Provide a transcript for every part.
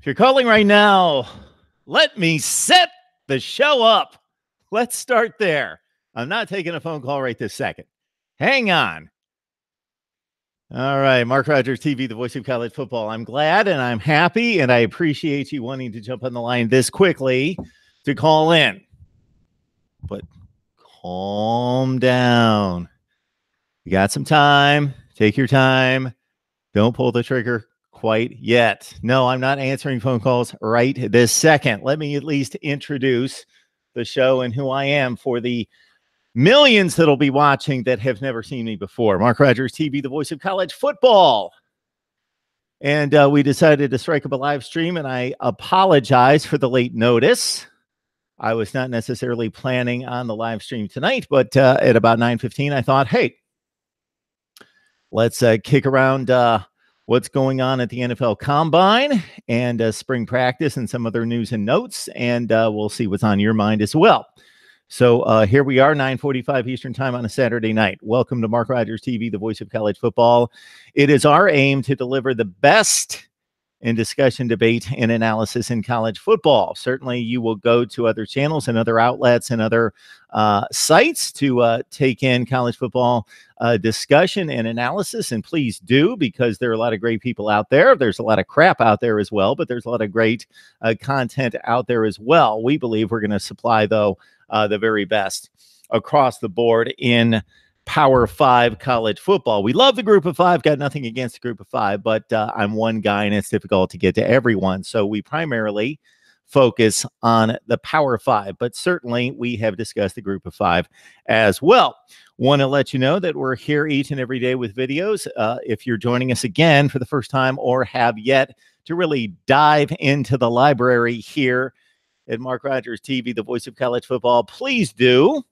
If you're calling right now, let me set the show up. Let's start there. I'm not taking a phone call right this second. Hang on. All right, Mark Rogers TV, the voice of college football. I'm glad and I'm happy, and I appreciate you wanting to jump on the line this quickly to call in. But calm down. You got some time. Take your time. Don't pull the trigger quite yet. No, I'm not answering phone calls right this second. Let me at least introduce the show and who I am for the millions that'll be watching that have never seen me before. Mark Rogers TV, the voice of college football. And we decided to strike up a live stream, and I apologize for the late notice. I was not necessarily planning on the live stream tonight, but at about 9:15, I thought, hey, let's kick around what's going on at the NFL Combine and spring practice and some other news and notes, and we'll see what's on your mind as well. So here we are, 9:45 Eastern time on a Saturday night. Welcome to Mark Rogers TV, the voice of college football. It is our aim to deliver the best in discussion, debate, and analysis in college football. Certainly, you will go to other channels and other outlets and other sites to take in college football discussion and analysis, and please do, because there are a lot of great people out there. There's a lot of crap out there as well, but there's a lot of great content out there as well. We believe we're going to supply, though, the very best across the board in Power 5 college football. We love the group of five, got nothing against the group of five, but I'm one guy and it's difficult to get to everyone. So we primarily focus on the Power 5, but certainly we have discussed the group of five as well. Want to let you know that we're here each and every day with videos. If you're joining us again for the first time or have yet to really dive into the library here at Mark Rogers TV, the voice of college football, please do.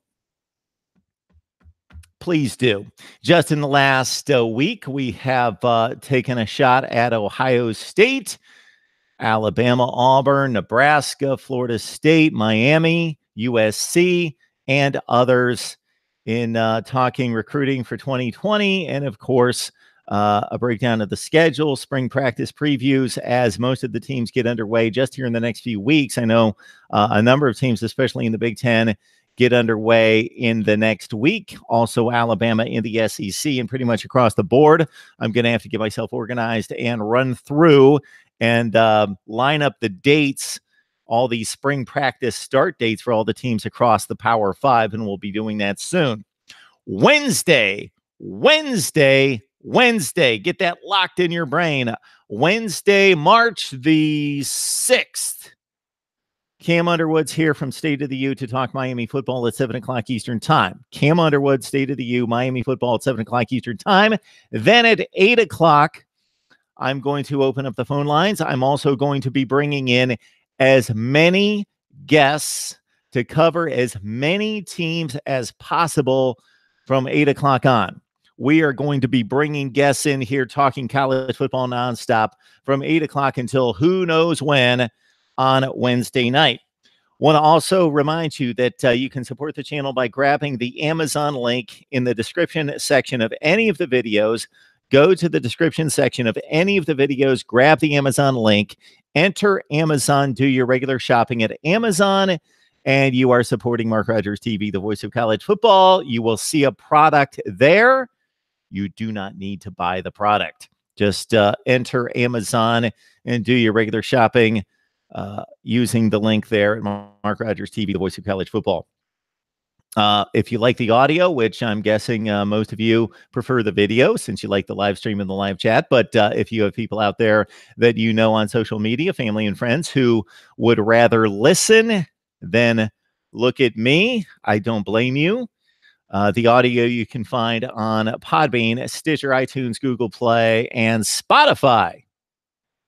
Please do. Just in the last week, we have taken a shot at Ohio State, Alabama, Auburn, Nebraska, Florida State, Miami, USC, and others in talking recruiting for 2020. And of course, a breakdown of the schedule, spring practice previews as most of the teams get underway just here in the next few weeks. I know a number of teams, especially in the Big Ten, get underway in the next week. Also, Alabama in the SEC and pretty much across the board. I'm going to have to get myself organized and run through and line up the dates, all these spring practice start dates for all the teams across the Power 5, and we'll be doing that soon. Wednesday. Get that locked in your brain. Wednesday, March the 6th. Cam Underwood's here from State of the U to talk Miami football at 7 o'clock Eastern time. Cam Underwood, State of the U, Miami football at 7 o'clock Eastern time. Then at 8 o'clock, I'm going to open up the phone lines. I'm also going to be bringing in as many guests to cover as many teams as possible from 8 o'clock on. We are going to be bringing guests in here talking college football nonstop from 8 o'clock until who knows when on Wednesday night. Want to also remind you that you can support the channel by grabbing the Amazon link in the description section of any of the videos. Go to the description section of any of the videos, grab the Amazon link, enter Amazon, do your regular shopping at Amazon, and you are supporting Mark Rogers TV, the voice of college football. You will see a product there. You do not need to buy the product. Just enter Amazon and do your regular shopping using the link there at Mark Rogers TV, the voice of college football. If you like the audio, which I'm guessing most of you prefer the video since you like the live stream and the live chat, but if you have people out there that you know on social media, family and friends, who would rather listen than look at me, I don't blame you. The audio you can find on Podbean, Stitcher, iTunes, Google Play, and Spotify.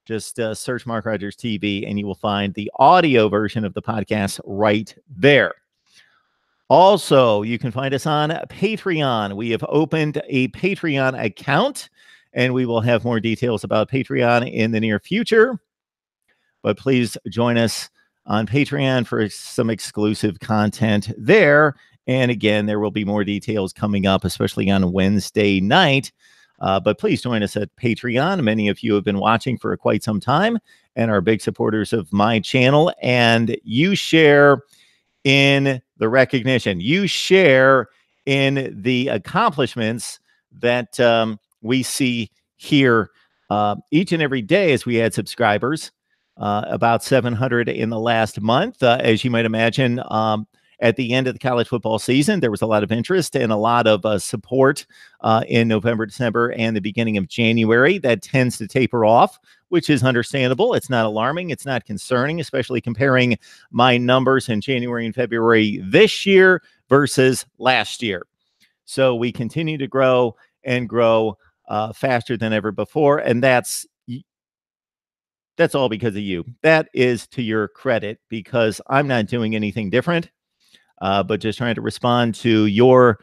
Just search Mark Rogers TV and you will find the audio version of the podcast right there. Also, you can find us on Patreon. We have opened a Patreon account, and we will have more details about Patreon in the near future. But please join us on Patreon for some exclusive content there. And again, there will be more details coming up, especially on Wednesday night, But please join us at Patreon. Many of you have been watching for quite some time and are big supporters of my channel. And you share in the recognition. You share in the accomplishments that we see here each and every day as we add subscribers. About 700 in the last month. As you might imagine, at the end of the college football season, there was a lot of interest and a lot of support in November, December, and the beginning of January. That tends to taper off, which is understandable. It's not alarming. It's not concerning, especially comparing my numbers in January and February this year versus last year. So we continue to grow and grow faster than ever before. And that's all because of you. That is to your credit, because I'm not doing anything different, but just trying to respond to your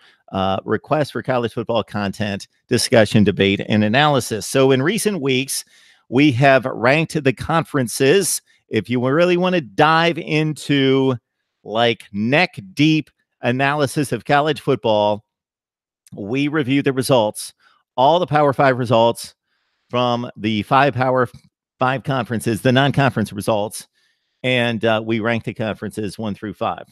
request for college football content, discussion, debate, and analysis. So in recent weeks, we have ranked the conferences. If you really want to dive into like neck deep analysis of college football, we review the results, all the Power 5 results from the 5 Power 5 conferences, the non-conference results, and we rank the conferences 1 through 5.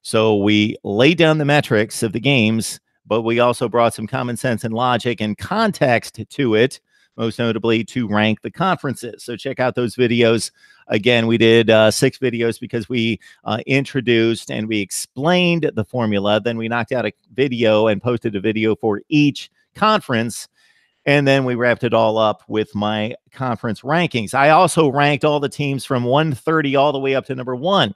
So we laid down the metrics of the games, but we also brought some common sense and logic and context to it, most notably to rank the conferences. So check out those videos. Again, we did 6 videos because we introduced and we explained the formula. Then we knocked out a video and posted a video for each conference. And then we wrapped it all up with my conference rankings. I also ranked all the teams from 130 all the way up to number 1.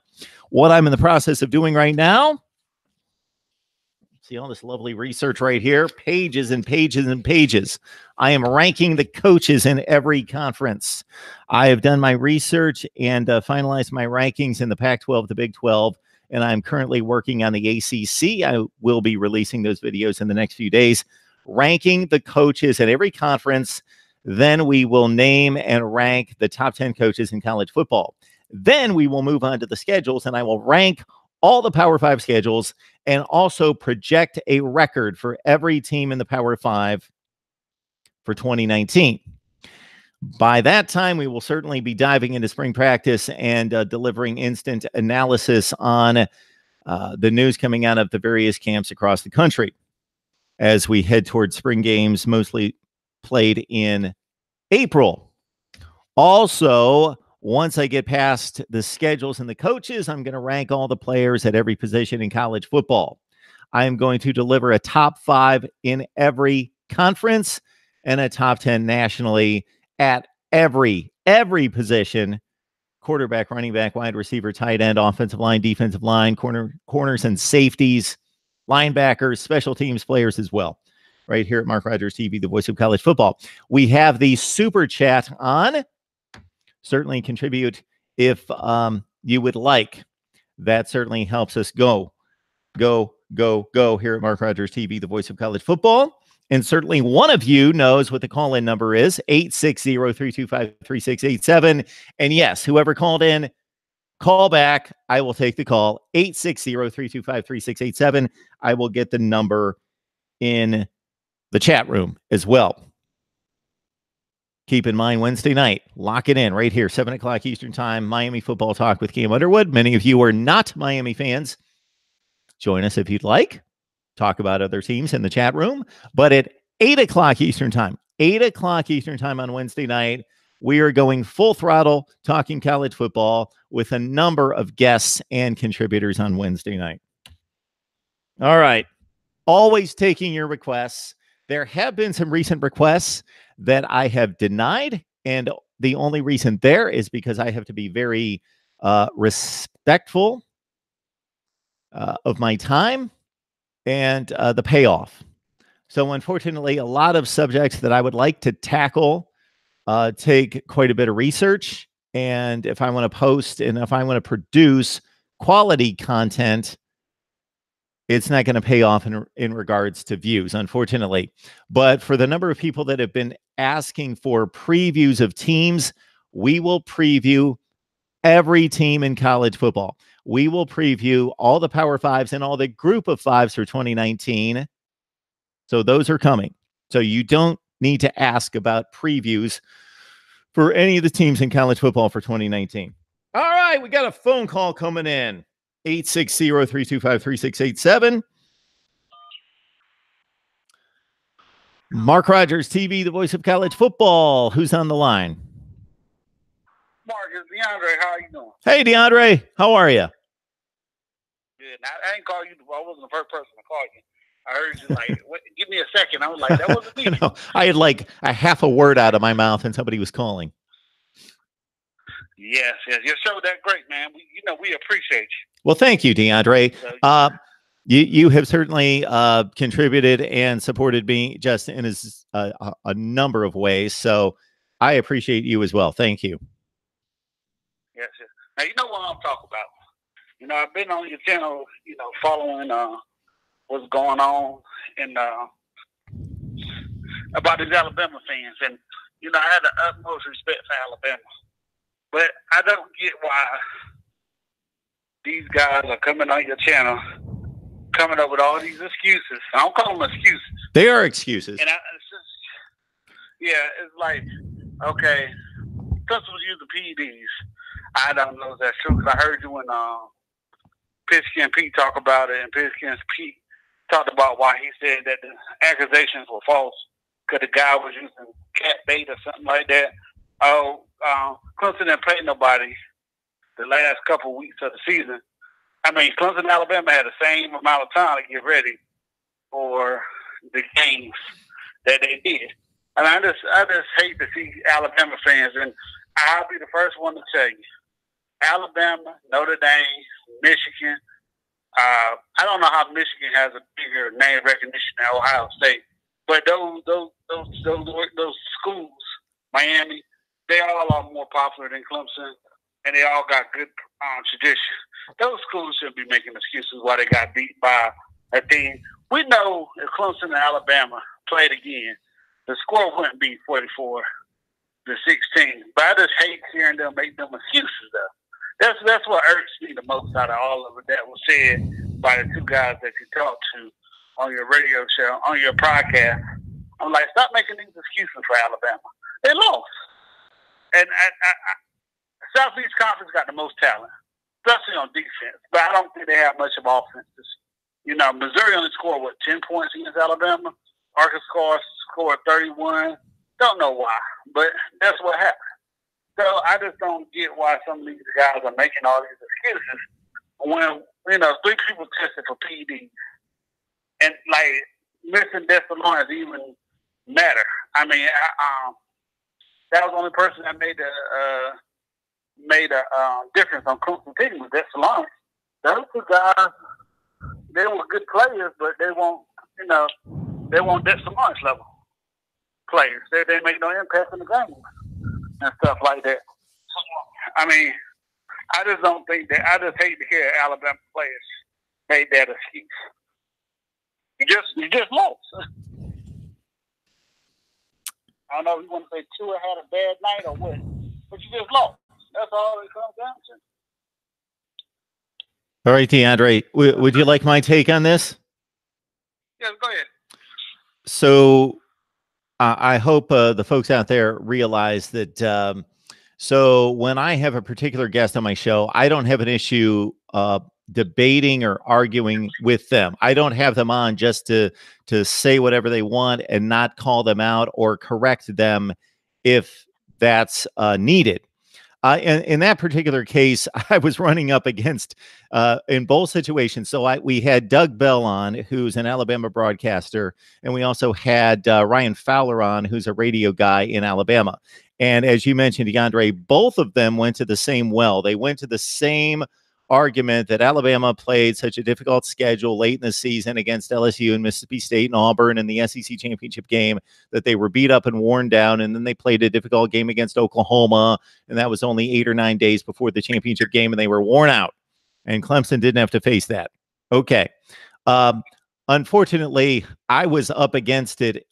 What I'm in the process of doing right now, see all this lovely research right here, pages and pages and pages. I am ranking the coaches in every conference. I have done my research and finalized my rankings in the Pac-12, the Big 12, and I'm currently working on the ACC. I will be releasing those videos in the next few days, ranking the coaches at every conference. Then we will name and rank the top 10 coaches in college football. Then we will move on to the schedules, and I will rank all the Power 5 schedules and also project a record for every team in the Power 5 for 2019. By that time, we will certainly be diving into spring practice and delivering instant analysis on the news coming out of the various camps across the country as we head towards spring games, mostly played in April. Also, once I get past the schedules and the coaches, I'm going to rank all the players at every position in college football. I am going to deliver a top 5 in every conference and a top 10 nationally at every position: quarterback, running back, wide receiver, tight end, offensive line, defensive line, corners and safeties, linebackers, special teams players as well. Right here at Mark Rogers TV, the voice of college football. We have the super chat on. Certainly contribute if you would like. That certainly helps us go here at Mark Rogers TV, the voice of college football. And certainly one of you knows what the call-in number is, 860-325-3687. And yes, whoever called in, call back. I will take the call, 860-325-3687. I will get the number in the chat room as well. Keep in mind, Wednesday night, lock it in right here, 7 o'clock Eastern time, Miami Football Talk with Cam Underwood. Many of you are not Miami fans. Join us if you'd like. Talk about other teams in the chat room. But at 8 o'clock Eastern time, 8 o'clock Eastern time on Wednesday night, we are going full throttle talking college football with a number of guests and contributors on Wednesday night. All right. Always taking your requests. There have been some recent requests that I have denied, and the only reason there is because I have to be very respectful of my time and the payoff. So unfortunately, a lot of subjects that I would like to tackle take quite a bit of research, and if I want to post and if I want to produce quality content, it's not going to pay off in regards to views, unfortunately. But for the number of people that have been asking for previews of teams, we will preview every team in college football. We will preview all the Power Fives and all the Group of Fives for 2019. So those are coming. So you don't need to ask about previews for any of the teams in college football for 2019. All right, we got a phone call coming in. 860-325-3687. Mark Rogers TV, the voice of college football. Who's on the line? Mark, it's DeAndre. How are you doing? Hey, DeAndre. How are you? Good. I didn't call you. I wasn't the first person to call you. I heard you like, what, give me a second. I was like, that wasn't me. No, I had like a half a word out of my mouth and somebody was calling. Yes. Your show that great, man. We appreciate you. Well, thank you, DeAndre. You have certainly contributed and supported me just in a number of ways. So I appreciate you as well. Thank you. Yes. Now, you know what I'm talking about. I've been on your channel, following what's going on and about these Alabama fans. And, I had the utmost respect for Alabama. But I don't get why these guys are coming on your channel, coming up with all these excuses. I don't call them excuses. They are excuses. And it's like, okay, principals use the PEDs. I don't know if that's true because I heard you when Pisky and Pete talk about it, and Pisky and Pete talked about why he said that the accusations were false because the guy was using cat bait or something like that. Clemson didn't play nobody the last couple of weeks of the season. I mean, Clemson and Alabama had the same amount of time to get ready for the games that they did. And I just hate to see Alabama fans, and I'll be the first one to tell you, Alabama, Notre Dame, Michigan. I don't know how Michigan has a bigger name recognition than Ohio State, but those schools, Miami, they all are more popular than Clemson, and they all got good tradition. Those schools shouldn't be making excuses why they got beat by a team. We know if Clemson and Alabama played again, the score wouldn't be 44-16. But I just hate hearing them make them excuses, though. That's what irks me the most out of all of it that was said by the two guys that you talked to on your radio show, on your podcast. I'm like, stop making these excuses for Alabama. They lost. And Southeast Conference got the most talent, especially on defense. But I don't think they have much of offense. Missouri only scored, 10 points against Alabama? Arkansas scored 31. Don't know why, but that's what happened. So I just don't get why some of these guys are making all these excuses when, 3 people tested for PEDs. And, like, missing Dexter Lawrence even matter. I mean, that was the only person that made a difference on Clemson team was Dexter Lawrence. Those two guys, they were good players, but they won't Dexter Lawrence level players. They didn't make no impact in the game and stuff like that. I mean, I just don't think that. I just hate to hear Alabama players make that excuse. You just lost. I don't know if you want to say Tua had a bad night or what, but you just lost. That's all it comes down to. All right, DeAndre, would you like my take on this? Yeah, go ahead. So I hope the folks out there realize that so when I have a particular guest on my show, I don't have an issue debating or arguing with them. I don't have them on just to say whatever they want and not call them out or correct them if that's needed. In that particular case, I was running up against in both situations. So we had Doug Bell on, who's an Alabama broadcaster, and we also had Ryan Fowler on, who's a radio guy in Alabama. And as you mentioned, DeAndre, both of them went to the same well. They went to the same argument that Alabama played such a difficult schedule late in the season against LSU and Mississippi State and Auburn in the SEC championship game, that they were beat up and worn down. And then they played a difficult game against Oklahoma, and that was only 8 or 9 days before the championship game, and they were worn out. And Clemson didn't have to face that. Okay. Unfortunately, I was up against it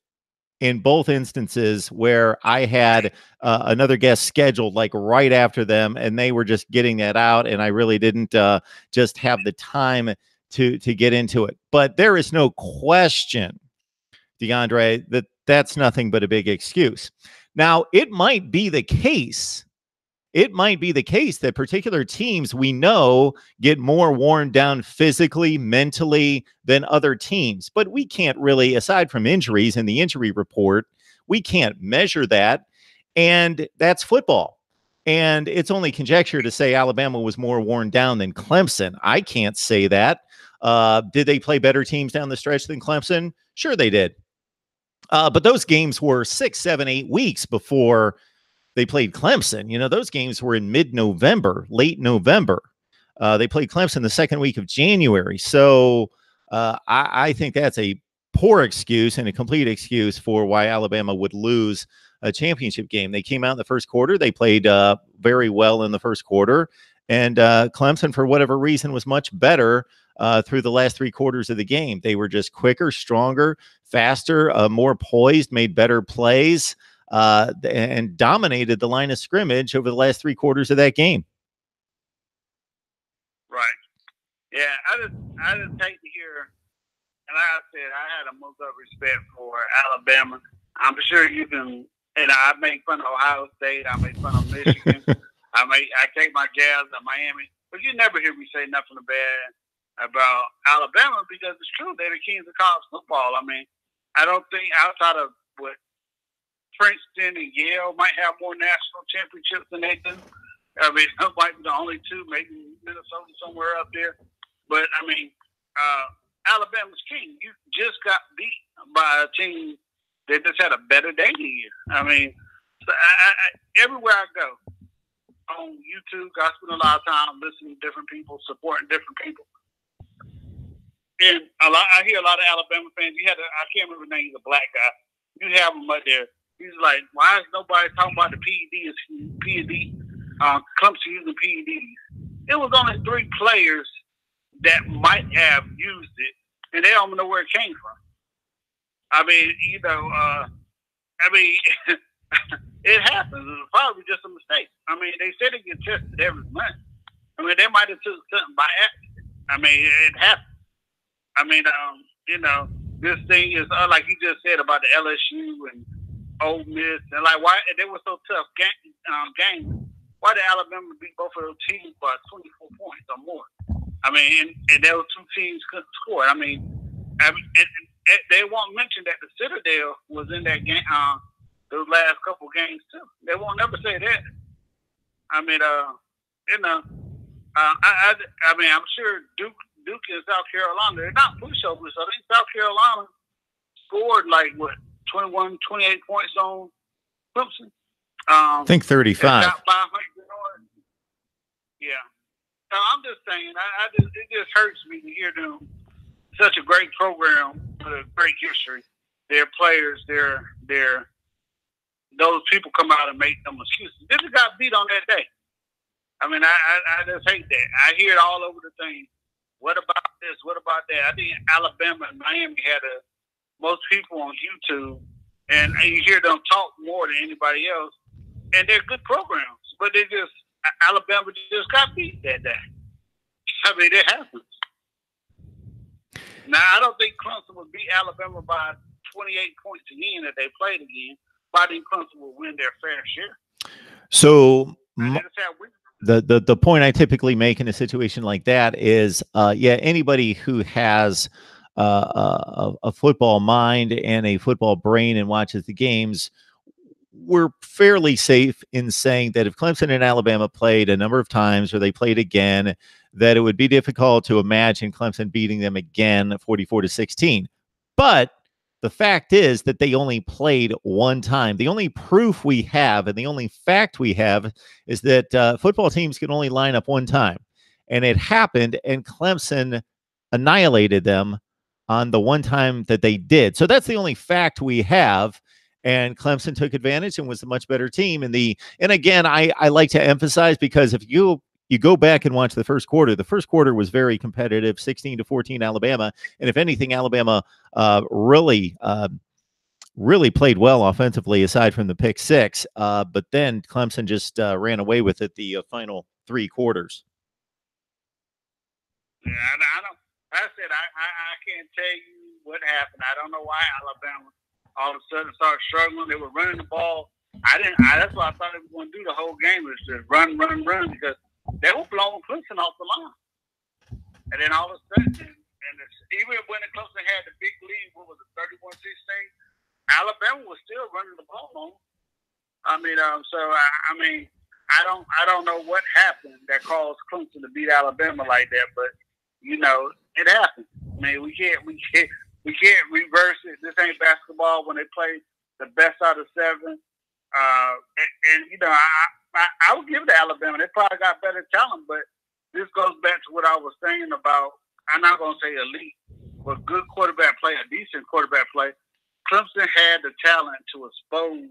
in both instances where I had another guest scheduled like right after them, and they were just getting that out, and I really didn't just have the time to get into it. But there is no question, DeAndre, that that's nothing but a big excuse. Now, it might be the case. It might be the case that particular teams we know get more worn down physically, mentally than other teams. But we can't really, aside from injuries in the injury report, we can't measure that. And that's football. And it's only conjecture to say Alabama was more worn down than Clemson. I can't say that. Did they play better teams down the stretch than Clemson? Sure, they did. But those games were 6, 7, 8 weeks before they played Clemson. You know, those games were in mid-November, late November. They played Clemson the second week of January. So I think that's a poor excuse and a complete excuse for why Alabama would lose a championship game. They came out in the first quarter. They played very well in the first quarter. And Clemson, for whatever reason, was much better through the last 3 quarters of the game. They were just quicker, stronger, faster, more poised, made better plays, and dominated the line of scrimmage over the last 3 quarters of that game. Right. Yeah, I just hate to hear, and like I said, I had a most of respect for Alabama. I'm sure you can, I make fun of Ohio State, I make fun of Michigan, I take my jabs at Miami, but you never hear me say nothing bad about Alabama because it's true. They're the kings of college football. I mean, I don't think outside of what Princeton and Yale might have more national championships than they do. I mean, it might be the only 2, maybe Minnesota somewhere up there. But, I mean, Alabama's king. You just got beat by a team that just had a better day than you. I mean, so everywhere I go on YouTube, I spend a lot of time listening to different people, supporting different people. And I hear a lot of Alabama fans. I can't remember the name. He's a black guy. You have him up there. He's like, why is nobody talking about the PED? Clemson using PEDs. It was only 3 players that might have used it, and they don't know where it came from. I mean, it happens. It was probably just a mistake. I mean, they said it get tested every month. I mean, they might have took something by accident. I mean, it happens. I mean, this thing is like you just said about the LSU and Ole Miss, and like why they were so tough games. Why did Alabama beat both of those teams by 24 points or more? I mean, and those 2 teams couldn't score. I mean, they won't mention that the Citadel was in that game, those last couple games too. They won't never say that. I mean, I mean, I'm sure Duke and South Carolina, they're not pushovers. I think South Carolina scored like 21, 28 points on Clemson. I think 35. Yeah. So I'm just saying, it just hurts me to hear them, such a great program with a great history. Their players, those people come out and make them excuses. They just got beat on that day. I mean, I just hate that. I hear it all over the thing. What about this? What about that? I think Alabama and Miami had most people on YouTube, and you hear them talk more than anybody else. And they're good programs, but Alabama just got beat that day. I mean, it happens. Now, I don't think Clemson would beat Alabama by 28 points again if they played again, but I think Clemson will win their fair share. So the point I typically make in a situation like that is, anybody who has a football mind and a football brain and watches the games, we're fairly safe in saying that if Clemson and Alabama played a number of times or they played again, that it would be difficult to imagine Clemson beating them again 44-16. But the fact is that they only played one time. The only proof we have and the only fact we have is that football teams can only line up one time. And it happened, and Clemson annihilated them on the one time that they did. So that's the only fact we have. And Clemson took advantage and was a much better team. And again, I like to emphasize, because if you go back and watch the first quarter was very competitive, 16-14 Alabama. And if anything, Alabama really played well offensively, aside from the pick 6. But then Clemson just ran away with it the final 3 quarters. Yeah, I don't. I said I can't tell you what happened. I don't know why Alabama all of a sudden started struggling. They were running the ball. That's why I thought they were going to do the whole game, was just run, because they were blowing Clemson off the line. And then all of a sudden, even when Clemson had the big lead, what was it, 31-16, Alabama was still running the ball on. I don't know what happened that caused Clemson to beat Alabama like that, but it happened. I mean, we can't reverse it. This ain't basketball when they play the best out of 7. I would give it to Alabama. They probably got better talent, but this goes back to what I was saying about, I'm not going to say elite, but good quarterback play, a decent quarterback play. Clemson had the talent to expose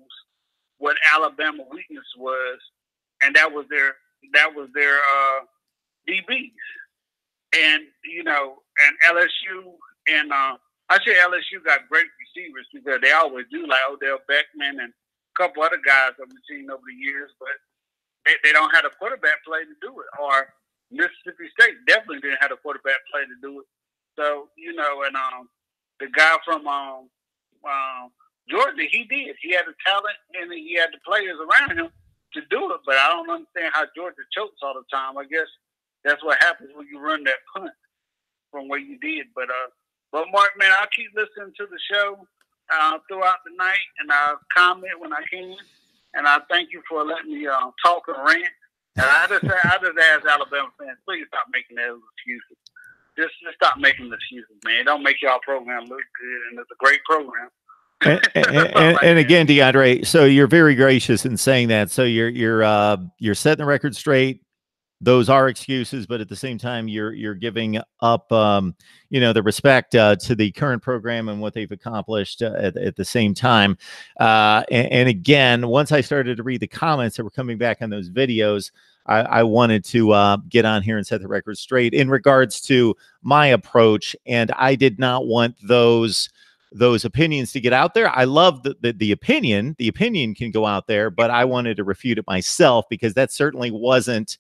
what Alabama weakness was, and that was their DBs. And LSU and I say LSU got great receivers because they always do, like Odell Beckham and a couple other guys that we've seen over the years, but they don't have a quarterback play to do it. Or Mississippi State definitely didn't have a quarterback play to do it. So, the guy from Georgia, he did. He had the talent and he had the players around him to do it, but I don't understand how Georgia chokes all the time. I guess that's what happens when you run that punt from where you did. But Mark, man, I'll keep listening to the show throughout the night, and I'll comment when I can. And I thank you for letting me talk and rant. And I just ask Alabama fans, please stop making those excuses. Just stop making excuses, man. Don't make y'all program look good, and it's a great program. And again, DeAndre, so you're very gracious in saying that. So you're setting the record straight. Those are excuses, but at the same time, you're giving up, the respect to the current program and what they've accomplished at the same time. And again, once I started to read the comments that were coming back on those videos, I wanted to get on here and set the record straight in regards to my approach, and I did not want those opinions to get out there. I love the opinion. The opinion can go out there, but I wanted to refute it myself because that certainly wasn't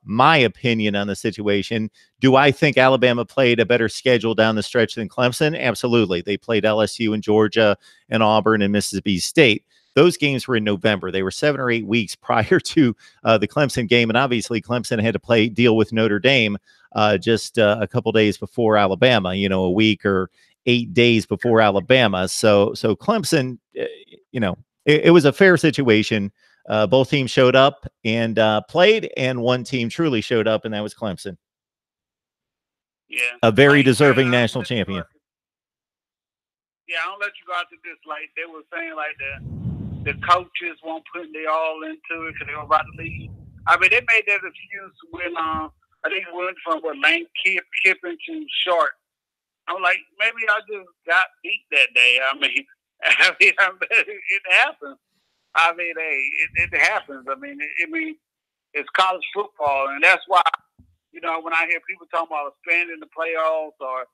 my opinion on the situation. Do I think Alabama played a better schedule down the stretch than Clemson? Absolutely. They played LSU and Georgia and Auburn and Mississippi State. Those games were in November. They were 7 or 8 weeks prior to the Clemson game. And obviously Clemson had to deal with Notre Dame just a couple days before Alabama, a week or 8 days before Alabama. So Clemson, it was a fair situation. Both teams showed up and played, and one team truly showed up, and that was Clemson. Yeah. A very deserving national champion. Yeah, I don't let you go out to this. Like they were saying, like the coaches won't put their all into it because they were about to leave. I mean, they made that excuse when I think it went from Lane Kiffin to Short. I'm like, maybe I just got beat that day. I mean, it happens. I mean, hey, it happens. I mean, it's college football, and that's why, when I hear people talking about expanding the playoffs, or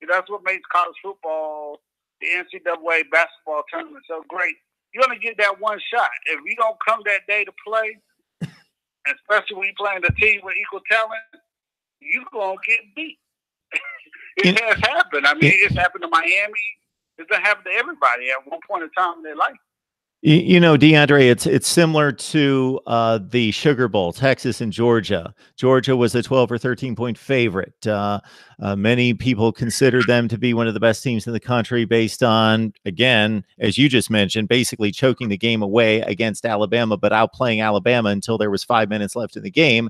that's what makes college football, the NCAA basketball tournament so great. You're gonna get that one shot. If you don't come that day to play, especially when you're playing a team with equal talent, you're gonna get beat. It has happened. I mean, it's happened to Miami. It's gonna happen to everybody at one point in time in their life. DeAndre, it's similar to the Sugar Bowl, Texas and Georgia. Georgia was a 12 or 13-point favorite. Many people consider them to be one of the best teams in the country based on, again, as you just mentioned, basically choking the game away against Alabama, but outplaying Alabama until there was 5 minutes left in the game.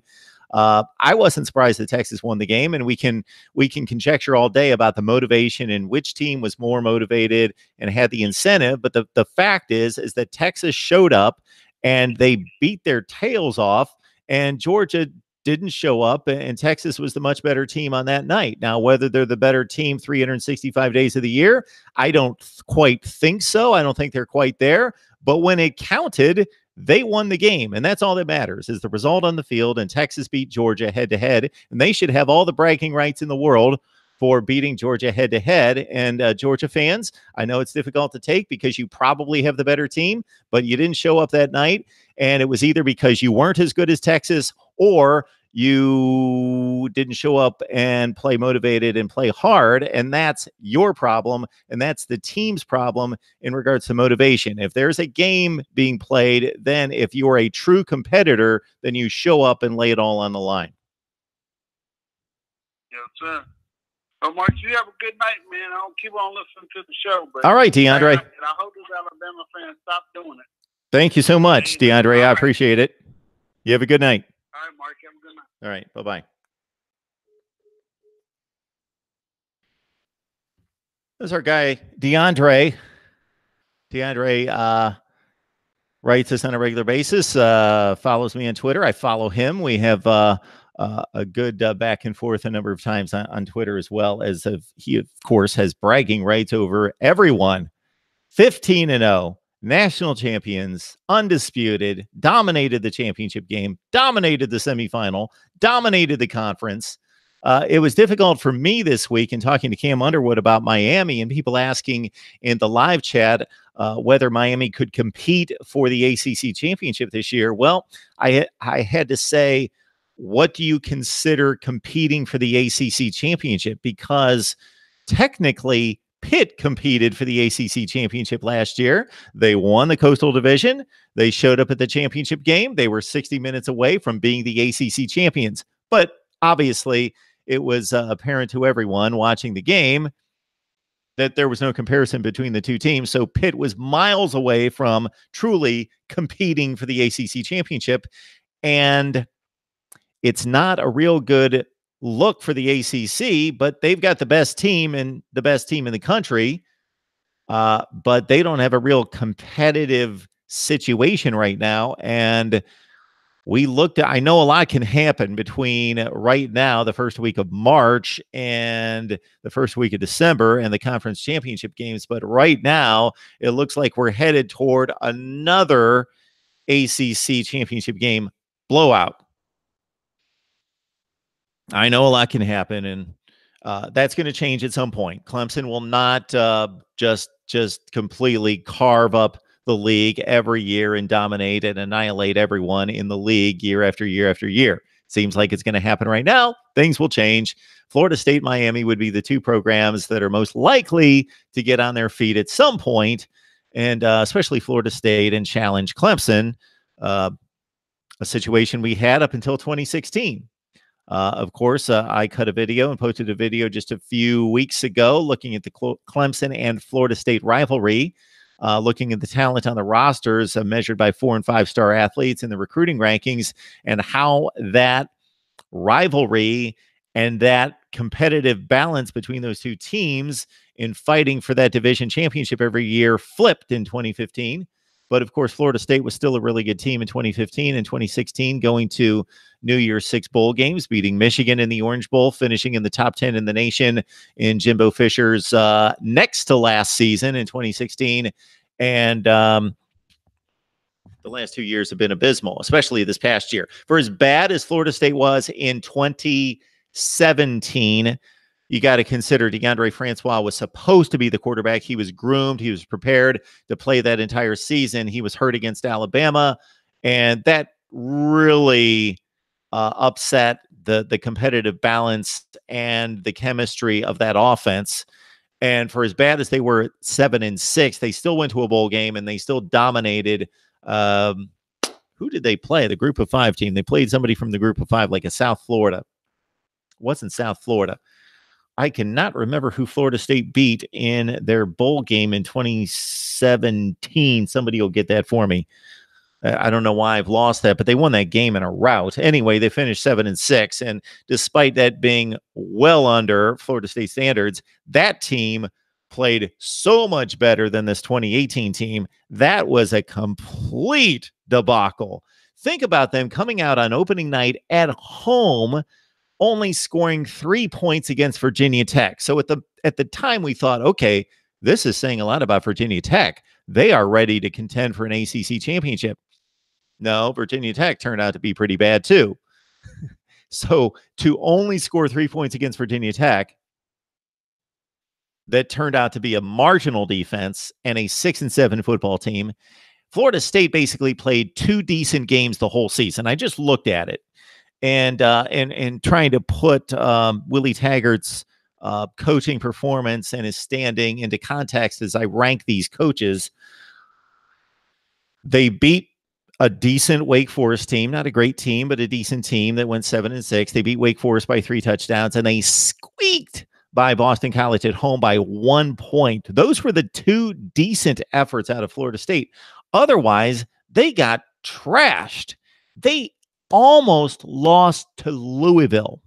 I wasn't surprised that Texas won the game, and we can conjecture all day about the motivation and which team was more motivated and had the incentive. But the fact is that Texas showed up and they beat their tails off, and Georgia didn't show up, and Texas was the much better team on that night. Now, whether they're the better team 365 days of the year, I don't quite think so. I don't think they're quite there. But when it counted, they won the game, and that's all that matters is the result on the field, and Texas beat Georgia head-to-head, and they should have all the bragging rights in the world for beating Georgia head-to-head. And Georgia fans, I know it's difficult to take because you probably have the better team, but you didn't show up that night, and it was either because you weren't as good as Texas or you didn't show up and play motivated and play hard. And that's your problem. And that's the team's problem in regards to motivation. If there's a game being played, then if you're a true competitor, then you show up and lay it all on the line. Yes, sir. Well, Mark, you have a good night, man. I don't keep on listening to the show. But all right, DeAndre. And I hope this Alabama fans stop doing it. Thank you so much, DeAndre. I appreciate it. You have a good night. All right, Mark. Have a good night. All right. Bye-bye. There's our guy, DeAndre. DeAndre writes us on a regular basis, follows me on Twitter. I follow him. We have a good back and forth a number of times on Twitter, as well as he, of course, has bragging rights over everyone. 15-0. National champions, undisputed, dominated the championship game, dominated the semifinal, dominated the conference. It was difficult for me this week in talking to Cam Underwood about Miami and people asking in the live chat whether Miami could compete for the ACC championship this year. Well, I had to say, what do you consider competing for the ACC championship? Because technically, Pitt competed for the ACC championship last year. They won the Coastal Division. They showed up at the championship game. They were 60 minutes away from being the ACC champions. But obviously, it was apparent to everyone watching the game that there was no comparison between the two teams. So Pitt was miles away from truly competing for the ACC championship. And it's not a real good look for the ACC, but they've got the best team and the best team in the country. But they don't have a real competitive situation right now. And we looked at, I know a lot can happen between right now, the first week of March, and the first week of December and the conference championship games. But right now, it looks like we're headed toward another ACC championship game blowout. I know a lot can happen, and that's going to change at some point. Clemson will not just completely carve up the league every year and dominate and annihilate everyone in the league year after year after year. Seems like it's going to happen right now. Things will change. Florida State, Miami would be the two programs that are most likely to get on their feet at some point, and especially Florida State, and challenge Clemson, a situation we had up until 2016. Of course, I cut a video and posted a video just a few weeks ago looking at the Clemson and Florida State rivalry, looking at the talent on the rosters measured by 4- and 5-star athletes in the recruiting rankings, and how that rivalry and that competitive balance between those two teams in fighting for that division championship every year flipped in 2015. But of course, Florida State was still a really good team in 2015 and 2016, going to New Year's 6 bowl games, beating Michigan in the Orange Bowl, finishing in the top 10 in the nation in Jimbo Fisher's next to last season in 2016. And the last 2 years have been abysmal, especially this past year. For as bad as Florida State was in 2017, you got to consider DeAndre Francois was supposed to be the quarterback. He was groomed. He was prepared to play that entire season. He was hurt against Alabama, and that really upset the competitive balance and the chemistry of that offense. And for as bad as they were at 7-6, they still went to a bowl game and they still dominated. Who did they play? The Group of 5 team. They played somebody from the Group of 5, like a South Florida. It wasn't South Florida. I cannot remember who Florida State beat in their bowl game in 2017. Somebody will get that for me. I don't know why I've lost that, but they won that game in a rout. Anyway, they finished 7-6, and despite that being well under Florida State standards, that team played so much better than this 2018 team. That was a complete debacle. Think about them coming out on opening night at home, only scoring 3 points against Virginia Tech. So at the time, we thought, okay, this is saying a lot about Virginia Tech. They are ready to contend for an ACC championship. No, Virginia Tech turned out to be pretty bad too. So to only score 3 points against Virginia Tech, that turned out to be a marginal defense and a 6-7 football team. Florida State basically played 2 decent games the whole season. I just looked at it. and trying to put Willie Taggart's coaching performance and his standing into context as I rank these coaches. They beat a decent Wake Forest team, not a great team, but a decent team that went 7-6. They beat Wake Forest by 3 touchdowns, and they squeaked by Boston College at home by 1 point. Those were the 2 decent efforts out of Florida State. Otherwise, they got trashed. They almost lost to Louisville.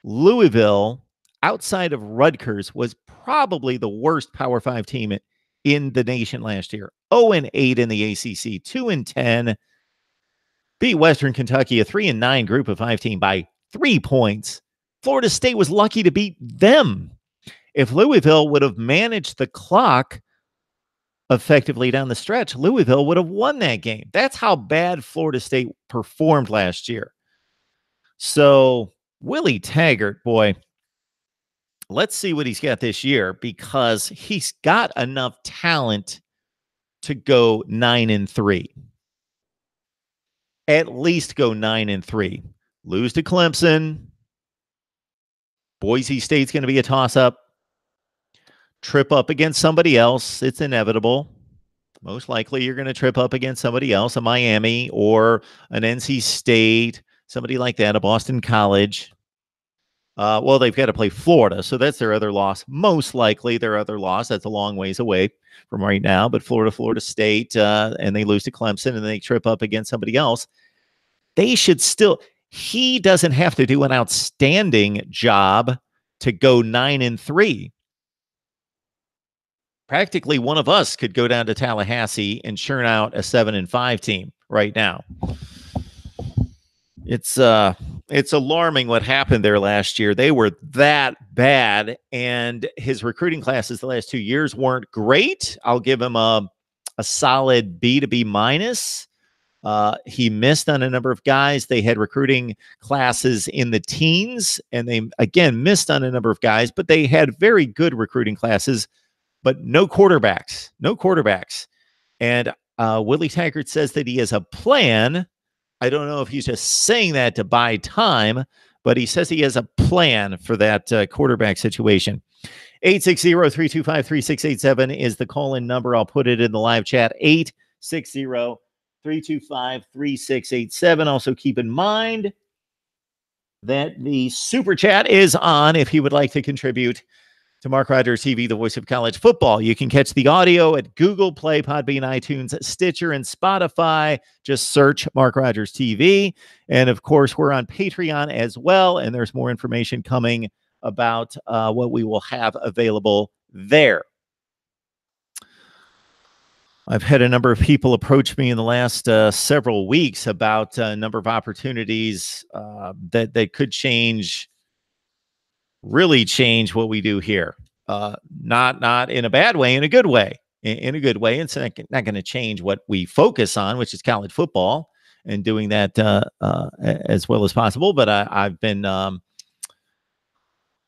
Louisville, outside of Rutgers, was probably the worst Power 5 team in the nation last year. 0-8 in the ACC, 2-10. Beat Western Kentucky, a 3-9 group of 5 team, by 3 points. Florida State was lucky to beat them. If Louisville would have managed the clock effectively down the stretch, Louisville would have won that game. That's how bad Florida State performed last year. So Willie Taggart, boy, let's see what he's got this year, because he's got enough talent to go 9-3. At least go 9-3. Lose to Clemson. Boise State's going to be a toss-up. Trip up against somebody else. It's inevitable. Most likely you're going to trip up against somebody else, a Miami or an NC State, somebody like that, a Boston College. Well, they've got to play Florida, so that's their other loss. Most likely their other loss. That's a long ways away from right now, but Florida State, and they lose to Clemson, and they trip up against somebody else. They should still... He doesn't have to do an outstanding job to go 9-3. Practically one of us could go down to Tallahassee and churn out a 7-5 team right now. It's alarming what happened there last year. They were that bad, and his recruiting classes the last 2 years weren't great. I'll give him a solid B to B minus. He missed on a number of guys. They had recruiting classes in the teens, and they, again, missed on a number of guys, but they had very good recruiting classes, but no quarterbacks. And Willie Taggart says that he has a plan. I don't know if he's just saying that to buy time, but he says he has a plan for that quarterback situation. 860-325-3687 is the call-in number. I'll put it in the live chat. 860-325-3687. Also, keep in mind that the super chat is on if you would like to contribute to Mark Rogers TV, the voice of college football. You can catch the audio at Google Play, Podbean, iTunes, Stitcher, and Spotify. Just search Mark Rogers TV. And of course, we're on Patreon as well. And there's more information coming about what we will have available there. I've had a number of people approach me in the last several weeks about a number of opportunities that could really change what we do here. Not in a bad way, in a good way. In a good way. It's not going to change what we focus on, which is college football, and doing that as well as possible. But I've been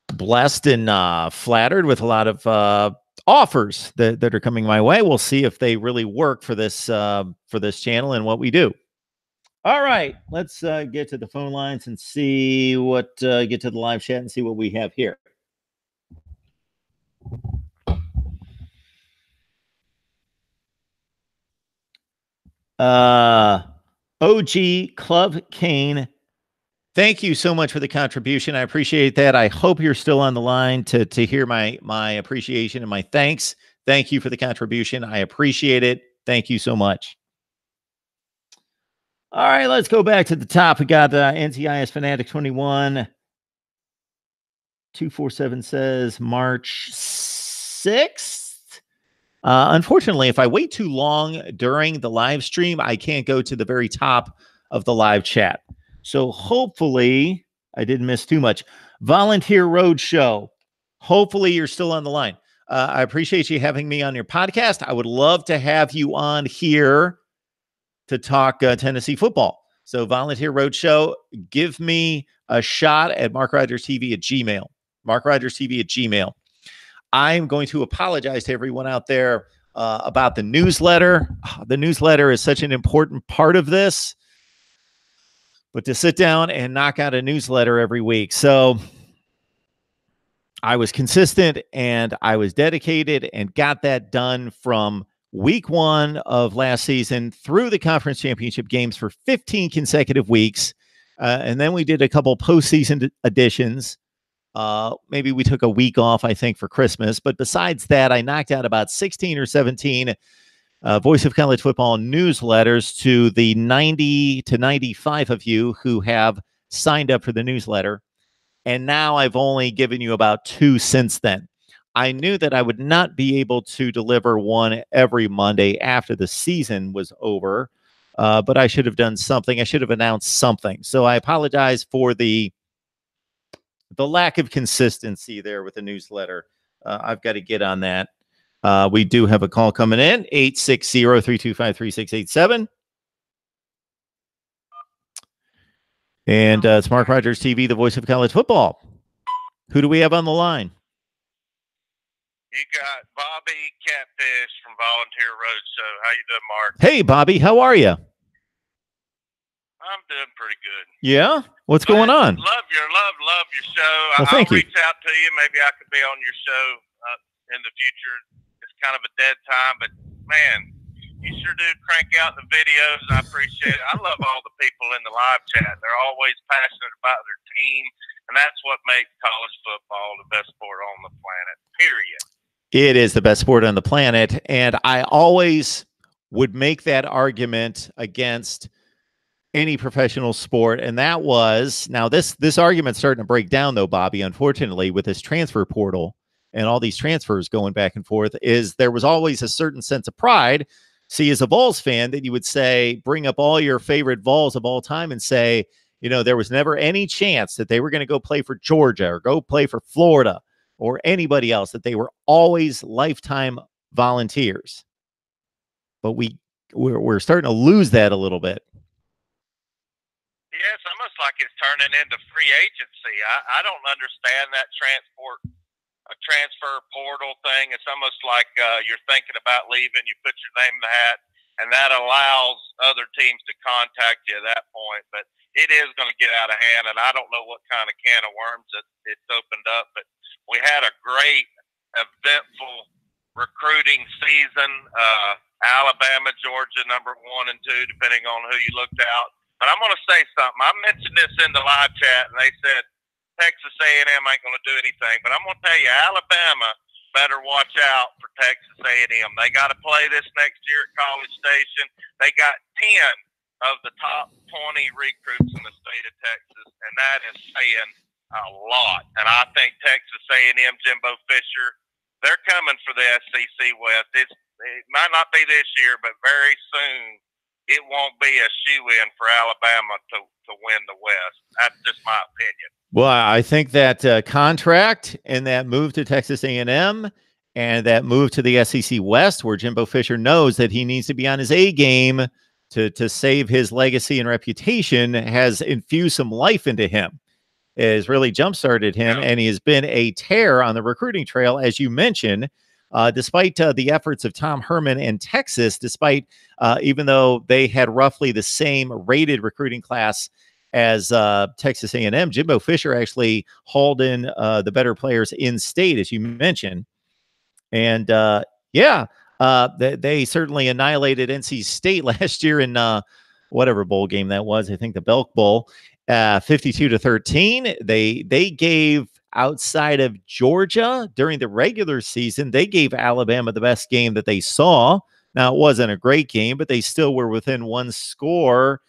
blessed and flattered with a lot of offers that are coming my way. We'll see if they really work for this channel and what we do. All right, let's get to the phone lines and see what get to the live chat and see what we have here. OG Club Kane, thank you so much for the contribution. I appreciate that. I hope you're still on the line to hear my appreciation and my thanks. Thank you for the contribution. I appreciate it. Thank you so much. All right, let's go back to the top. We got NCIS Fanatic 21. 247 says March 6th. Unfortunately, if I wait too long during the live stream, I can't go to the very top of the live chat. So hopefully I didn't miss too much. Volunteer Roadshow. Hopefully you're still on the line. I appreciate you having me on your podcast. I would love to have you on here to talk Tennessee football. So Volunteer Roadshow, give me a shot at MarkRogersTV at Gmail. MarkRogersTV at Gmail. I'm going to apologize to everyone out there about the newsletter. The newsletter is such an important part of this. but to sit down and knock out a newsletter every week. So I was consistent and I was dedicated and got that done from week 1 of last season through the conference championship games for 15 consecutive weeks. And then we did a couple postseason editions. Maybe we took a week off, I think, for Christmas. But besides that, I knocked out about 16 or 17 Voice of College Football newsletters to the 90 to 95 of you who have signed up for the newsletter. And now I've only given you about 2 since then. I knew that I would not be able to deliver one every Monday after the season was over, but I should have done something. I should have announced something. So I apologize for the lack of consistency there with the newsletter. I've got to get on that. We do have a call coming in, 860-325-3687. And it's Mark Rogers TV, the voice of college football. Who do we have on the line? You got Bobby Catfish from Volunteer Roadshow. How you doing, Mark? Hey, Bobby. How are you? I'm doing pretty good. Yeah? What's going on? Love your show. Well, thank I'll you. reach out to you. Maybe I could be on your show in the future. It's kind of a dead time, but, man, you sure do crank out the videos. I appreciate it. I love all the people in the live chat. They're always passionate about their team, and that's what makes college football the best sport on the planet, period. It is the best sport on the planet, and I always would make that argument against any professional sport, and that was, now this argument's starting to break down, though, Bobby, unfortunately, with this transfer portal and all these transfers going back and forth, is there was always a certain sense of pride. See, as a Vols fan, that you would say, bring up all your favorite Vols of all time and say, you know, there was never any chance that they were going to go play for Georgia or go play for Florida or anybody else, that they were always lifetime volunteers. But we're starting to lose that a little bit. Yeah, it's almost like it's turning into free agency. I don't understand that transfer portal thing. It's almost like you're thinking about leaving, you put your name in the hat, and that allows other teams to contact you at that point. But it is going to get out of hand, and I don't know what kind of can of worms it's opened up. But we had a great, eventful recruiting season. Alabama, Georgia, number 1 and 2, depending on who you looked out. But I'm going to say something. I mentioned this in the live chat, and they said Texas A&M ain't going to do anything. But I'm going to tell you, Alabama better watch out for Texas A&M. They got to play this next year at College Station. They got 10 of the top 20 recruits in the state of Texas, and that is saying a lot. And I think Texas A&M, Jimbo Fisher, they're coming for the SEC West. It might not be this year, but very soon it won't be a shoe-in for Alabama to win the West. That's just my opinion. Well, I think that contract and that move to Texas A&M and that move to the SEC West, where Jimbo Fisher knows that he needs to be on his A game to save his legacy and reputation, has infused some life into him. It has really jump-started him, and he has been a tear on the recruiting trail, as you mentioned, despite the efforts of Tom Herman and Texas, despite even though they had roughly the same rated recruiting class as Texas A&M, Jimbo Fisher actually hauled in the better players in state, as you mentioned. And they certainly annihilated NC State last year in whatever bowl game that was. I think the Belk Bowl, 52-13. They gave, outside of Georgia during the regular season, they gave Alabama the best game that they saw. Now, it wasn't a great game, but they still were within one score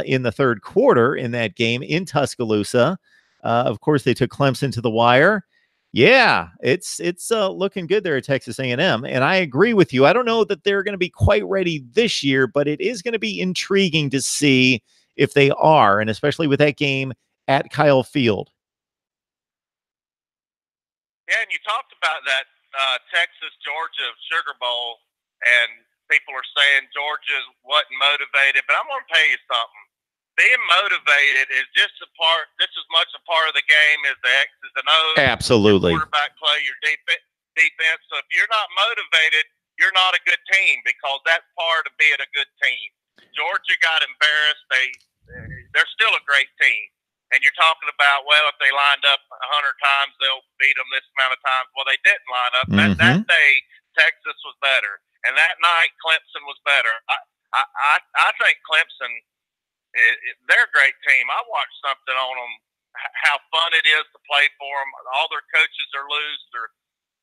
in the third quarter in that game in Tuscaloosa. Of course, they took Clemson to the wire. Yeah, it's looking good there at Texas A&M, and I agree with you. I don't know that they're going to be quite ready this year, but it is going to be intriguing to see if they are, and especially with that game at Kyle Field. Yeah, and you talked about that Texas-Georgia Sugar Bowl, and people are saying Georgia wasn't motivated, but I'm going to tell you something. Being motivated is just as much a part of the game as the X's and O's. Absolutely. Your quarterback play, your defense. So if you're not motivated, you're not a good team, because that's part of being a good team. Georgia got embarrassed. they're still a great team. And you're talking about, well, if they lined up 100 times, they'll beat them this amount of times. Well, they didn't line up. That day, Texas was better, and that night, Clemson was better. I think Clemson, they're a great team. I watched something on them, how fun it is to play for them. All their coaches are loose.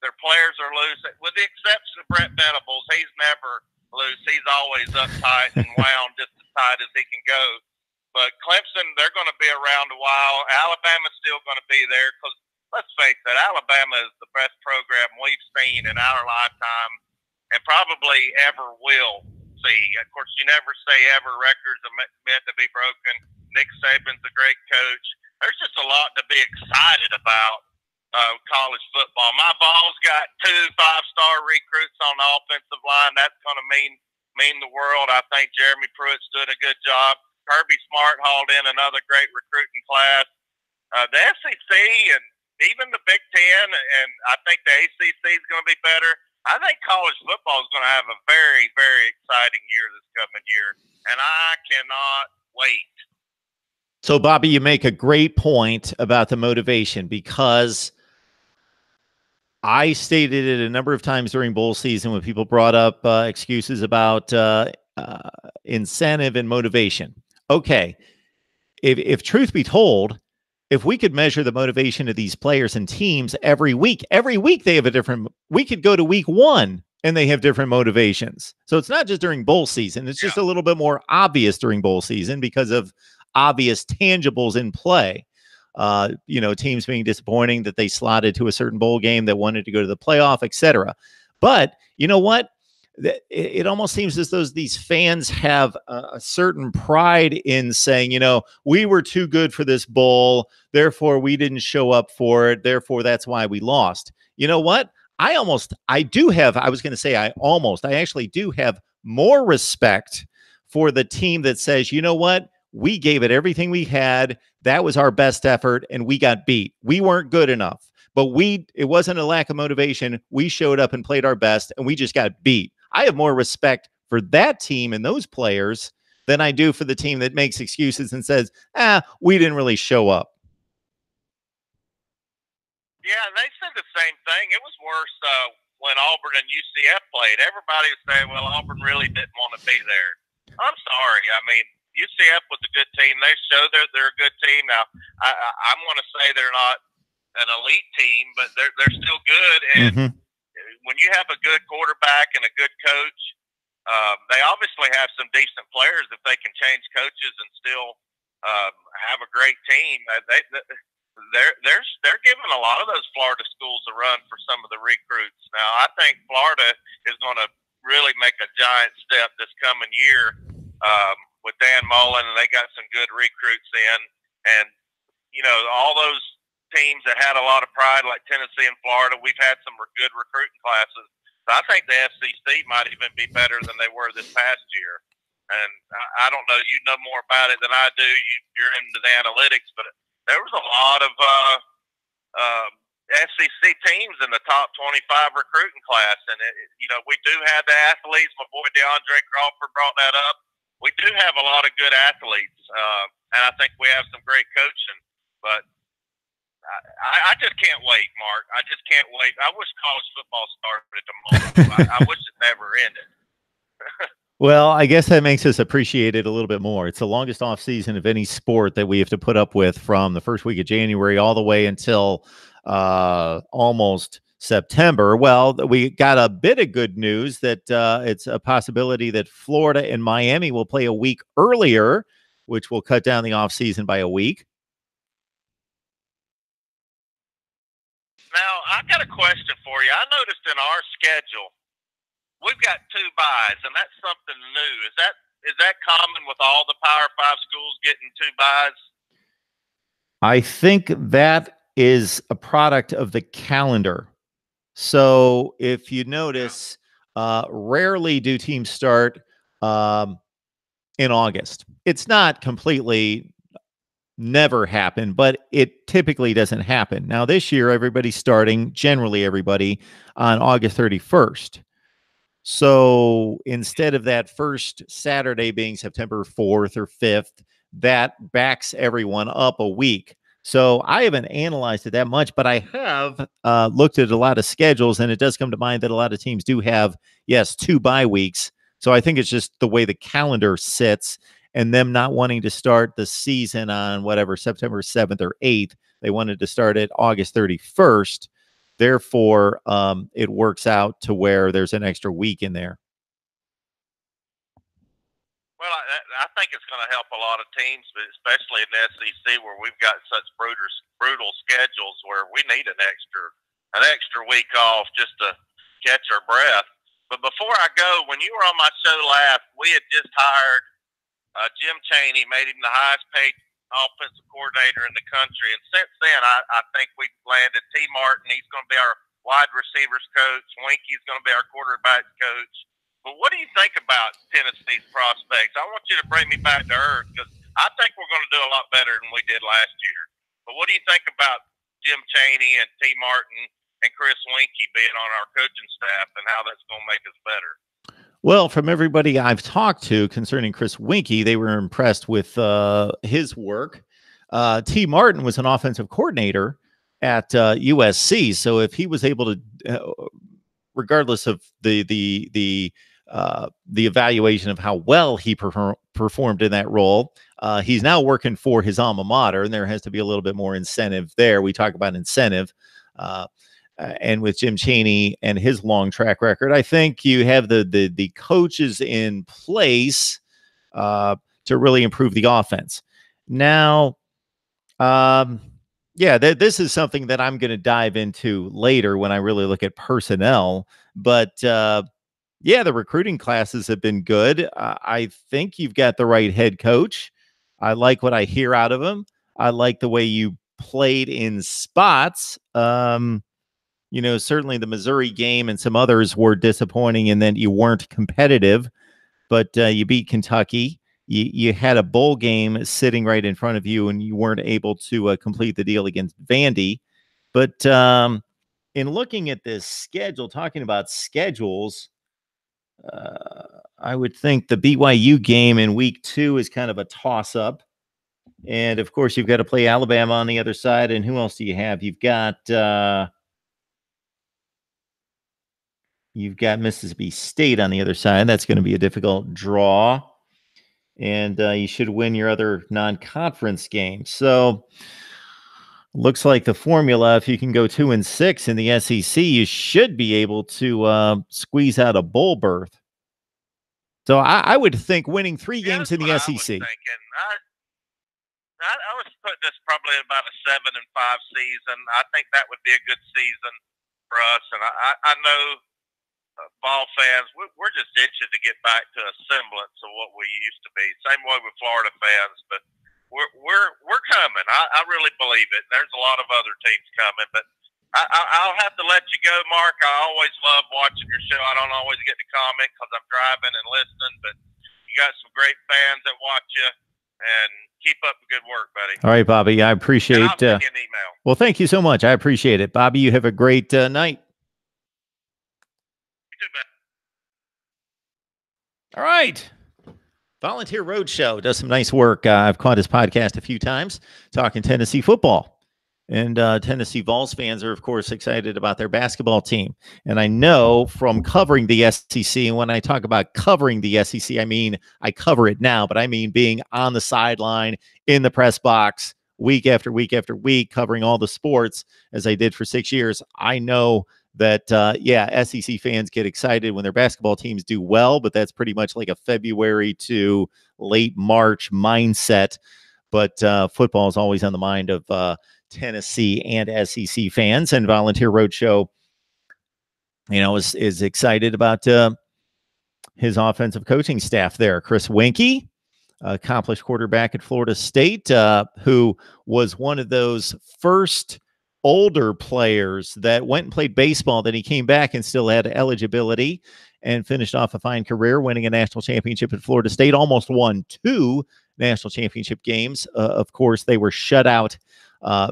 Their players are loose, with the exception of Brett Venables. He's never loose. He's always uptight and wound just as tight as he can go. But Clemson, they're going to be around a while. Alabama's still going to be there because, let's face it, Alabama is the best program we've seen in our lifetime and probably ever will see. Of course, you never say ever. Records are meant to be broken. Nick Saban's a great coach. There's just a lot to be excited about college football. My ball's got 2 5-star recruits on the offensive line. That's going to mean the world. I think Jeremy Pruitt's doing a good job. Kirby Smart hauled in another great recruiting class. The SEC and even the Big Ten, and I think the ACC is going to be better. I think college football is going to have a very, very exciting year this coming year, and I cannot wait. So, Bobby, you make a great point about the motivation, because I stated it a number of times during bowl season when people brought up excuses about incentive and motivation. Okay, if truth be told, if we could measure the motivation of these players and teams every week they have a different. We could go to week 1 and they have different motivations. So it's not just during bowl season. It's just a little bit more obvious during bowl season because of obvious tangibles in play. Teams being disappointing that they slotted to a certain bowl game that wanted to go to the playoff, etc. But you know what? It almost seems as though these fans have a certain pride in saying, we were too good for this bowl, therefore we didn't show up for it, therefore that's why we lost. You know what? I actually do have more respect for the team that says, you know what? We gave it everything we had. That was our best effort, and we got beat. We weren't good enough, but it wasn't a lack of motivation. We showed up and played our best, and we just got beat. I have more respect for that team and those players than I do for the team that makes excuses and says, we didn't really show up. Yeah, they said the same thing. It was worse when Auburn and UCF played. Everybody was saying, well, Auburn really didn't want to be there. I'm sorry. I mean, UCF was a good team. They showed they're a good team. Now, I'm going to say they're not an elite team, but they're still good. And when you have a good quarterback and a good coach, they obviously have some decent players if they can change coaches and still have a great team. They're giving a lot of those Florida schools a run for some of the recruits. Now, I think Florida is going to really make a giant step this coming year with Dan Mullen, and they got some good recruits in. And, all those teams that had a lot of pride, like Tennessee and Florida, we've had some good recruiting classes. So I think the SEC might even be better than they were this past year. And I don't know, you know more about it than I do. You're into the analytics, but there was a lot of SEC teams in the top 25 recruiting class. And, we do have the athletes. My boy DeAndre Crawford brought that up. We do have a lot of good athletes, and I think we have some great coaching. But I just can't wait, Mark. I just can't wait. I wish college football started tomorrow. I wish it never ended. Well, I guess that makes us appreciate it a little bit more. It's the longest off season of any sport that we have to put up with, from the first week of January all the way until almost September. Well, we got a bit of good news that it's a possibility that Florida and Miami will play a week earlier, which will cut down the off season by a week. Now, I got a question for you. I noticed in our schedule, we've got 2 byes, and that's something new. Is that common with all the Power 5 schools getting 2 byes? I think that is a product of the calendar. So if you notice, rarely do teams start in August. It's not completely never happen, but it typically doesn't happen. Now, this year, everybody's starting, generally everybody, on August 31st. So instead of that first Saturday being September 4th or 5th, that backs everyone up a week. So I haven't analyzed it that much, but I have looked at a lot of schedules, and it does come to mind that a lot of teams do have, yes, 2 bye weeks. So I think it's just the way the calendar sits and them not wanting to start the season on whatever, September 7th or 8th. They wanted to start it August 31st. Therefore, it works out to where there's an extra week in there. Well, I think it's going to help a lot of teams, but especially in the SEC where we've got such brutal schedules where we need an extra week off just to catch our breath. But before I go, when you were on my show last, we had just hired Jim Chaney, made him the highest paid offensive coordinator in the country. And since then, I think we've landed T. Martin. He's going to be our wide receivers coach. Winky's going to be our quarterback coach. But what do you think about Tennessee's prospects? I want you to bring me back to earth because I think we're going to do a lot better than we did last year. But what do you think about Jim Chaney and T. Martin and Chris Winky being on our coaching staff and how that's going to make us better? Well, from everybody I've talked to concerning Chris Winky, they were impressed with his work. T. Martin was an offensive coordinator at USC, so if he was able to, regardless of the evaluation of how well he performed in that role, he's now working for his alma mater, and there has to be a little bit more incentive there. We talk about incentive. And with Jim Chaney and his long track record, I think you have the coaches in place to really improve the offense. Now, this is something that I'm going to dive into later when I really look at personnel. But the recruiting classes have been good. I think you've got the right head coach. I like what I hear out of him. I like the way you played in spots. Certainly the Missouri game and some others were disappointing in that you weren't competitive, but you beat Kentucky. You had a bowl game sitting right in front of you, and you weren't able to complete the deal against Vandy. But in looking at this schedule, talking about schedules, I would think the BYU game in week 2 is kind of a toss-up. And, of course, you've got to play Alabama on the other side. And who else do you have? You've got Mississippi State on the other side. That's going to be a difficult draw. And you should win your other non-conference games. So looks like the formula, if you can go 2-6 in the SEC, you should be able to squeeze out a bowl berth. So I would think winning 3 games in the SEC. I was putting this probably about a 7-5 season. I think that would be a good season for us. And I know ball fans, we're just itching to get back to a semblance of what we used to be. Same way with Florida fans, but we're coming. I really believe it. There's a lot of other teams coming, but I'll have to let you go, Mark. I always love watching your show. I don't always get to comment because I'm driving and listening, but you got some great fans that watch you, and keep up the good work, buddy. All right, Bobby. I appreciate it. I'll send you an email. Well, thank you so much. I appreciate it. Bobby, you have a great night. You too, man. All right. Volunteer Roadshow does some nice work. I've caught his podcast a few times talking Tennessee football. And Tennessee Vols fans are, of course, excited about their basketball team. And I know from covering the SEC, and when I talk about covering the SEC, I mean I cover it now, but I mean being on the sideline, in the press box, week after week after week, covering all the sports as I did for 6 years. I know that, SEC fans get excited when their basketball teams do well, but that's pretty much like a February to late March mindset. But football is always on the mind of Tennessee and SEC fans, and Volunteer Roadshow, is excited about his offensive coaching staff there. Chris Winky, accomplished quarterback at Florida State, who was one of those first older players that went and played baseball. Then he came back and still had eligibility and finished off a fine career, winning a national championship at Florida State, almost won 2 national championship games. Of course, they were shut out.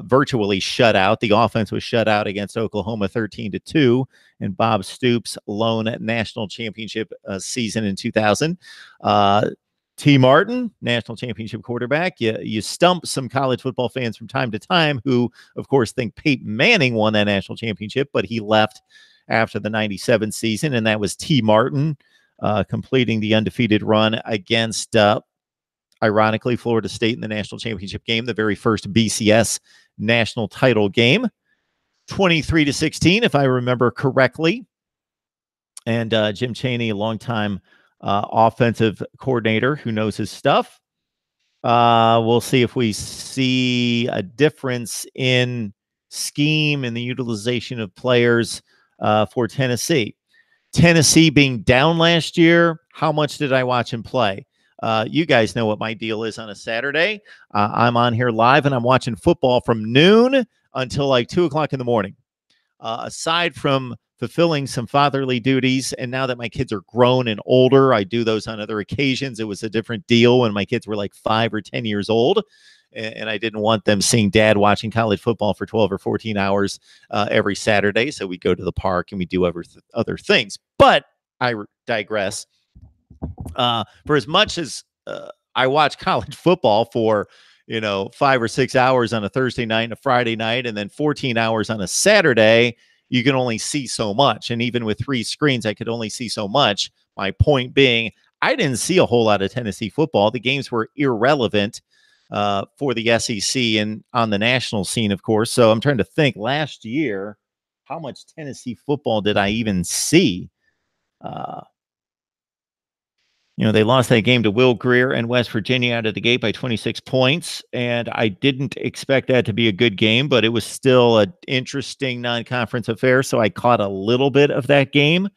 Virtually shut out. The offense was shut out against Oklahoma 13-2, and Bob Stoops' lone national championship season in 2000. T. Martin, national championship quarterback. You stump some college football fans from time to time who, of course, think Peyton Manning won that national championship, but he left after the 97 season, and that was T. Martin completing the undefeated run against, ironically, Florida State in the national championship game, the very first BCS national title game, 23-16, if I remember correctly. And Jim Chaney, a longtime offensive coordinator who knows his stuff. We'll see if we see a difference in scheme and the utilization of players for Tennessee. Tennessee being down last year, how much did I watch him play? You guys know what my deal is on a Saturday. I'm on here live and I'm watching football from noon until like 2 o'clock in the morning. Aside from fulfilling some fatherly duties, and now that my kids are grown and older, I do those on other occasions. It was a different deal when my kids were like 5 or 10 years old, and I didn't want them seeing dad watching college football for 12 or 14 hours every Saturday. So we go to the park and we do other things. But I digress. For as much as I watch college football for 5 or 6 hours on a Thursday night and a Friday night, and then 14 hours on a Saturday, you can only see so much. And even with 3 screens, I could only see so much. My point being, I didn't see a whole lot of Tennessee football. The games were irrelevant for the SEC and on the national scene, of course. So I'm trying to think, last year, how much Tennessee football did I even see? They lost that game to Will Greer and West Virginia out of the gate by 26 points, and I didn't expect that to be a good game, but it was still an interesting non-conference affair, so I caught a little bit of that game.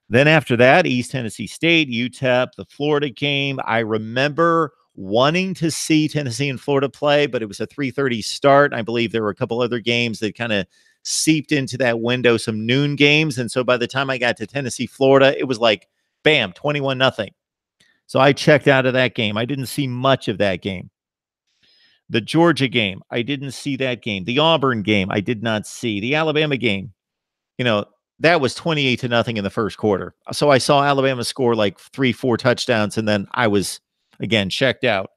Then after that, East Tennessee State, UTEP, the Florida game. I remember wanting to see Tennessee and Florida play, but it was a 3:30 start. I believe there were a couple other games that kind of seeped into that window, some noon games, and so by the time I got to Tennessee, Florida, it was like, bam, 21-0. So I checked out of that game. I didn't see much of that game. The Georgia game, I didn't see that game. The Auburn game, I did not see. The Alabama game, that was 28-0 in the first quarter. So I saw Alabama score like 3-4 touchdowns, and then I was, again, checked out.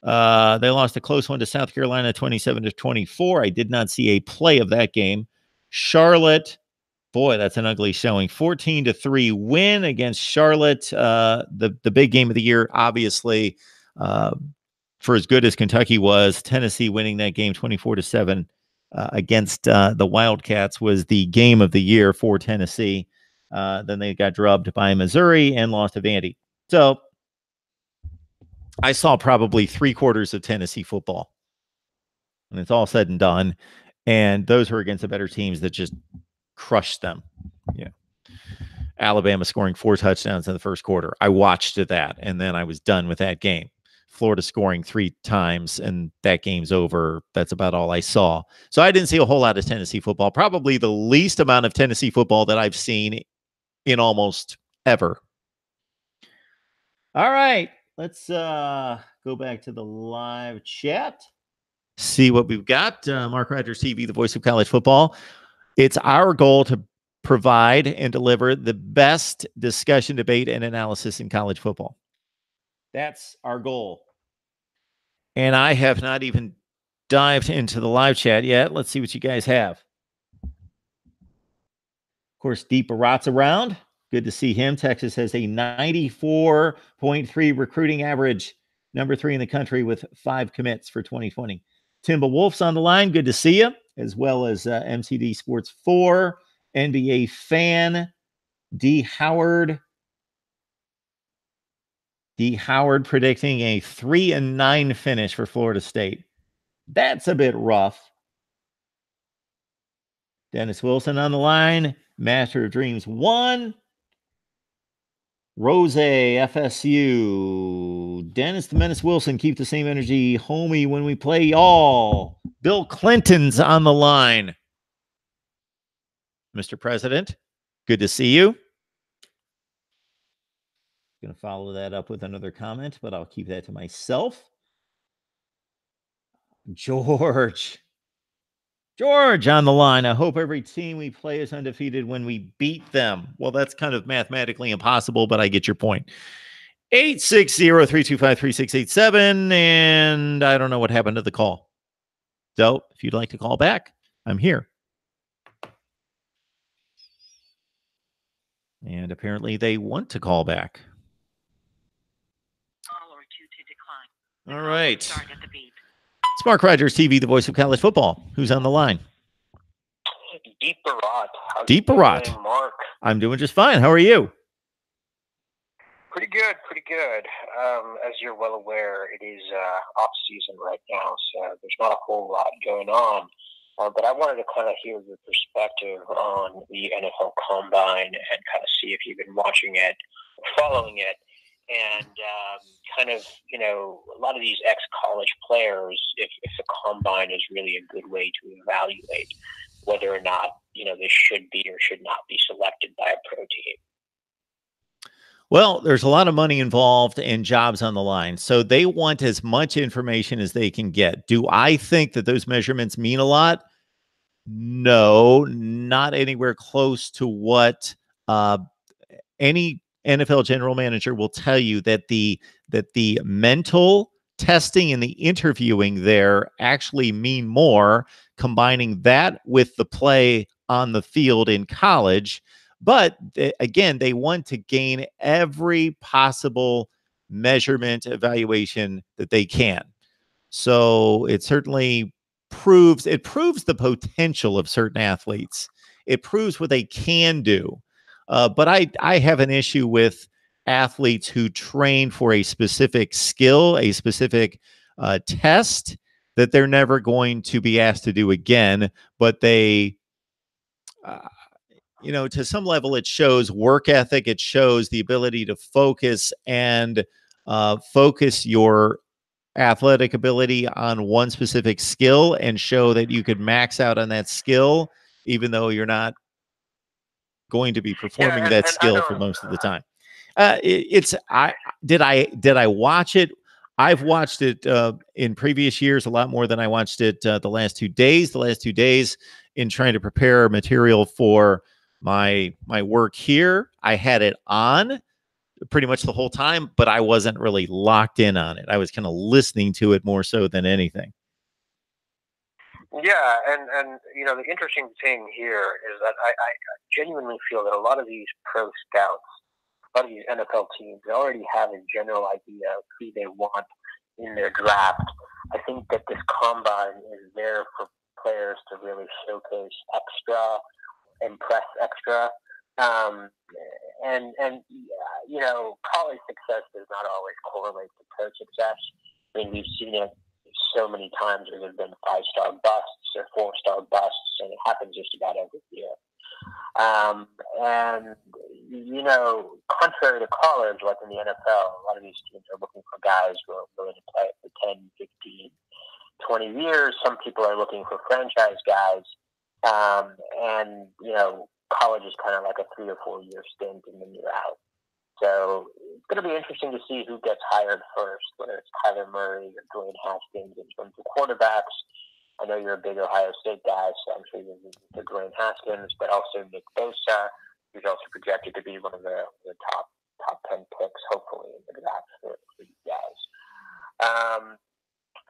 They lost a close one to South Carolina, 27-24. I did not see a play of that game. Charlotte, boy, that's an ugly showing. 14-3 win against Charlotte. The big game of the year, obviously, for as good as Kentucky was, Tennessee winning that game 24-7 against the Wildcats was the game of the year for Tennessee. Then they got drubbed by Missouri and lost to Vandy. So I saw probably 3/4 of Tennessee football, and it's all said and done. And those were against the better teams that just crushed them. Alabama scoring 4 touchdowns in the first quarter. I watched that, and then I was done with that game. Florida scoring 3 times, and that game's over. That's about all I saw. So I didn't see a whole lot of Tennessee football. Probably the least amount of Tennessee football that I've seen in almost ever. All right, let's go back to the live chat. See what we've got. Mark Rogers TV, the voice of college football. It's our goal to provide and deliver the best discussion, debate, and analysis in college football. That's our goal. And I have not even dived into the live chat yet. Let's see what you guys have. Of course, Deep Barat's around. Good to see him. Texas has a 94.3 recruiting average, number 3 in the country with 5 commits for 2020. Timba Wolf's on the line. Good to see you, as well as MCD Sports 4, NBA fan, D. Howard predicting a 3-9 finish for Florida State. That's a bit rough. Dennis Wilson on the line. Master of Dreams 1. Rose, FSU. Dennis the Menace Wilson, keep the same energy, homie, when we play y'all. Bill Clinton's on the line. Mr. President, good to see you. Going to follow that up with another comment, but I'll keep that to myself. George on the line. I hope every team we play is undefeated when we beat them. Well, that's kind of mathematically impossible, but I get your point. 860-325-3687. And I don't know what happened to the call. So if you'd like to call back, I'm here. And apparently they want to call back. All right. It's Mark Rogers TV, the voice of college football. Who's on the line? Deep Barat. Deep Barat. Mark. I'm doing just fine. How are you? Pretty good, pretty good. As you're well aware, it is off season right now, so there's not a whole lot going on. But I wanted to kind of hear your perspective on the NFL Combine and kind of see if you've been watching it, following it, and kind of, you know, a lot of these ex-college players, if the Combine is really a good way to evaluate whether or not, you know, they should be or should not be selected by a pro team. Well, there's a lot of money involved and jobs on the line. So they want as much information as they can get. Do I think that those measurements mean a lot? No, not anywhere close to what any NFL general manager will tell you, that the mental testing and the interviewing there actually mean more, combining that with the play on the field in college. But again, they want to gain every possible measurement evaluation that they can. So it certainly proves the potential of certain athletes. It proves what they can do. But I have an issue with athletes who train for a specific skill, a specific test that they're never going to be asked to do again. But they, you know, to some level, it shows work ethic. It shows the ability to focus and focus your athletic ability on one specific skill and show that you could max out on that skill, even though you're not going to be performing that skill for most of the time. Did I watch it? I've watched it in previous years a lot more than I watched it the last 2 days. The last 2 days in trying to prepare material for my work here, I had it on pretty much the whole time, but I wasn't really locked in on it. I was kind of listening to it more so than anything. Yeah, and you know, the interesting thing here is that I genuinely feel that a lot of these pro scouts, a lot of these NFL teams, they already have a general idea of who they want in their draft. I think that this combine is there for players to really showcase extra, impress extra. And you know, college success does not always correlate to pro success. I mean, we've seen it so many times where there've been 5-star busts or 4-star busts, and it happens just about every year. And, you know, contrary to college, like in the NFL, a lot of these teams are looking for guys who are willing to play for 10, 15, 20 years. Some people are looking for franchise guys. And, you know, college is kind of like a 3 or 4 year stint and then you're out. So it's going to be interesting to see who gets hired first, whether it's Kyler Murray or Dwayne Haskins in terms of quarterbacks. I know you're a big Ohio State guy, so I'm sure you're the Dwayne Haskins, but also Nick Bosa, who's also projected to be one of the top 10 picks, hopefully, in the draft for you guys.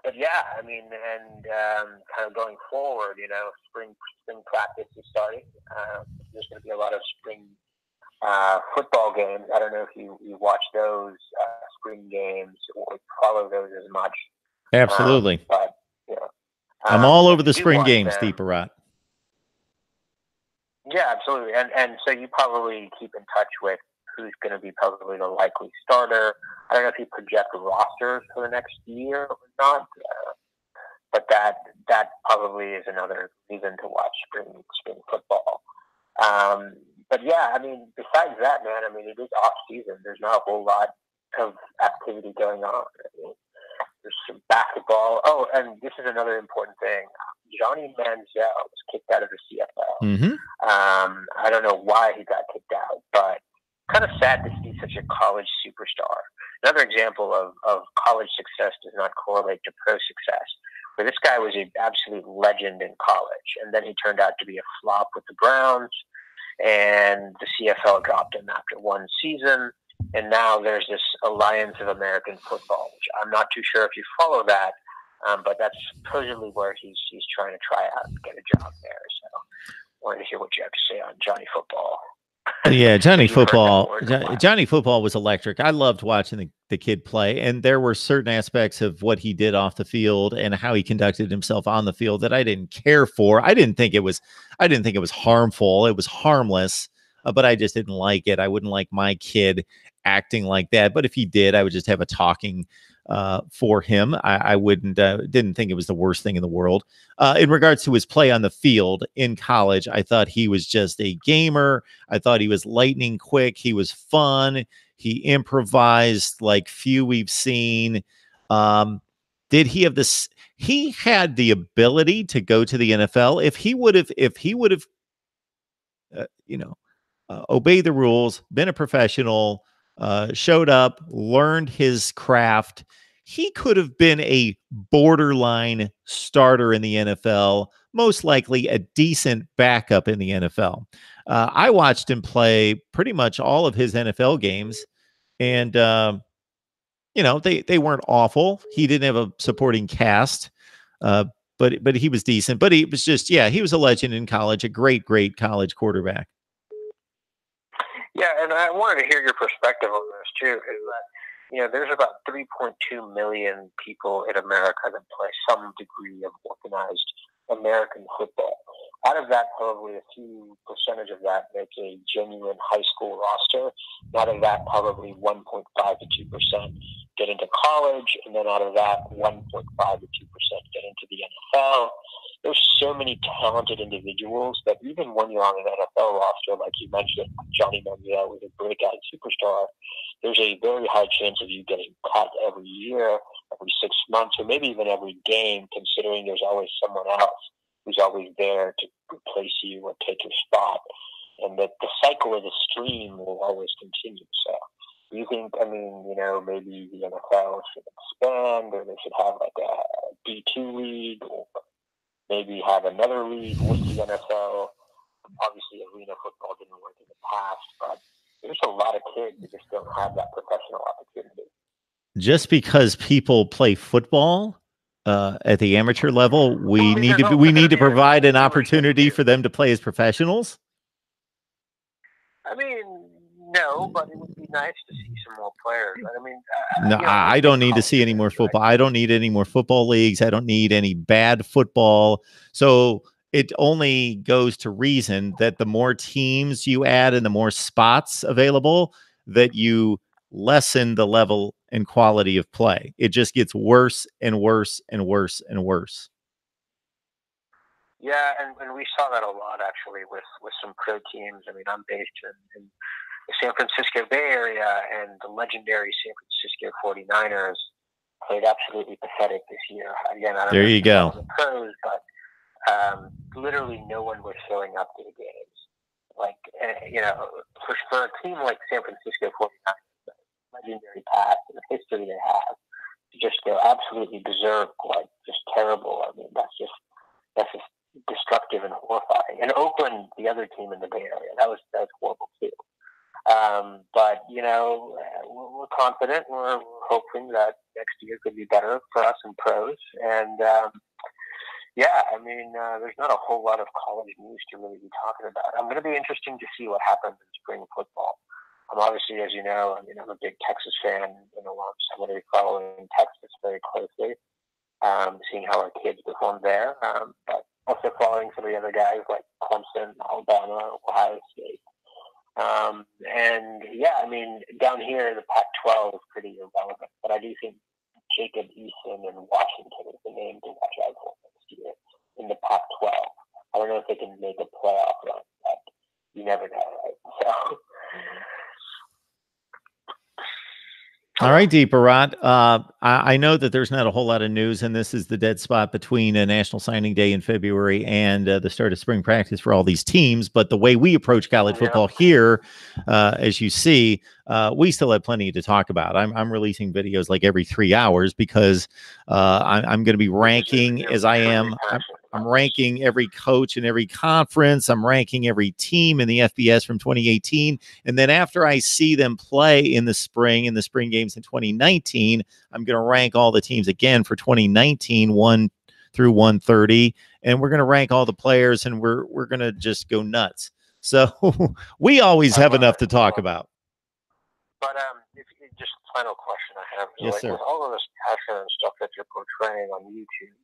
But yeah, I mean, and kind of going forward, you know, spring practice is starting. There's going to be a lot of spring football games. I don't know if you watch those spring games or follow those as much. Absolutely. But you know, I'm all over the spring games, Deep Barat. Yeah, absolutely. And so you probably keep in touch with who's going to be probably the likely starter. I don't know if you project rosters for the next year or not, but that probably is another reason to watch spring football. But yeah, I mean, besides that, man, I mean, it is off season. There's not a whole lot of activity going on. I mean, there's some basketball. Oh, and this is another important thing. Johnny Manziel was kicked out of the CFL. Mm-hmm. I don't know why he got kicked out, but kind of sad to see such a college superstar. Another example of college success does not correlate to pro success. But this guy was an absolute legend in college, and then he turned out to be a flop with the Browns, and the CFL dropped him after one season. And now there's this Alliance of American Football, which I'm not too sure if you follow that, but that's supposedly where he's trying to try out and get a job there. So I wanted to hear what you have to say on Johnny Football. Yeah, Johnny Football. Johnny Football was electric. I loved watching the kid play, and there were certain aspects of what he did off the field and how he conducted himself on the field that I didn't care for. I didn't think it was harmful. It was harmless, but I just didn't like it. I wouldn't like my kid acting like that. But if he did, I would just have a talking for him. I didn't think it was the worst thing in the world. In regards to his play on the field in college, I thought he was just a gamer. I thought he was lightning quick. He was fun. He improvised like few we've seen. Did he have this? He had the ability to go to the NFL if he would have, obeyed the rules, been a professional, showed up, learned his craft. He could have been a borderline starter in the NFL, most likely a decent backup in the NFL. I watched him play pretty much all of his NFL games, and they weren't awful. He didn't have a supporting cast, but he was decent. But he was just, he was a legend in college, a great college quarterback. Yeah, and I wanted to hear your perspective on this too. Is that there's about 3.2 million people in America that play some degree of organized American football. Out of that, probably a few percentage of that make a genuine high school roster. Out of that, probably 1.5 to 2% get into college, and then out of that, 1.5 to 2% get into the NFL. There's so many talented individuals that even when you're on an NFL roster, like you mentioned, Johnny Manziel was a breakout superstar, there's a very high chance of you getting cut every year, every 6 months, or maybe even every game, considering there's always someone else who's always there to replace you or take your spot. And that the cycle of the stream will always continue. So you think, maybe the NFL should expand, or they should have like a D2 league, or maybe have another league with the NFL. Obviously, arena football didn't work in the past, but there's a lot of kids who just don't have that professional opportunity. Just because people play football at the amateur level, we need to provide an opportunity for them to play as professionals. No, but it would be nice to see some more players. I don't need to see any more football. I don't need any more football leagues. I don't need any bad football. So it only goes to reason that the more teams you add and the more spots available, that you lessen the level and quality of play. It just gets worse and worse and worse and worse. Yeah, and we saw that a lot actually with some pro teams. I'm based in the San Francisco Bay Area, and the legendary San Francisco 49ers played absolutely pathetic this year. Again, I don't there you go. The pros, but literally no one was showing up to the games. For a team like San Francisco 49ers, the legendary past and the history they have, to just go absolutely berserk, just terrible. That's just destructive and horrifying. And Oakland, the other team in the Bay Area, that was horrible too. But we're confident. We're hoping that next year could be better for us in pros. And there's not a whole lot of college news to really be talking about. I'm going to be interesting to see what happens in spring football. Obviously, as you know, I'm a big Texas fan, and I'm somebody following Texas very closely, seeing how our kids perform there, but also following some of the other guys like Clemson, Alabama, Ohio State. Down here, the Pac-12 is pretty irrelevant, but I do think Jacob Eason and Washington is the name to watch out for next year in the Pac-12. I don't know if they can make a playoff run, but you never know, right? So. All right, Deeparat. I know that there's not a whole lot of news, and this is the dead spot between National Signing Day in February and the start of spring practice for all these teams. But the way we approach college football here, as you see, we still have plenty to talk about. I'm releasing videos like every 3 hours because I'm going to be ranking as I am. I'm ranking every coach in every conference. I'm ranking every team in the FBS from 2018. And then after I see them play in the spring games in 2019, I'm going to rank all the teams again for 2019, 1 through 130. And we're going to rank all the players, and we're going to just go nuts. So we always have enough to talk about. But just final question I have is, yes, sir. With all of this passion and stuff that you're portraying on YouTube,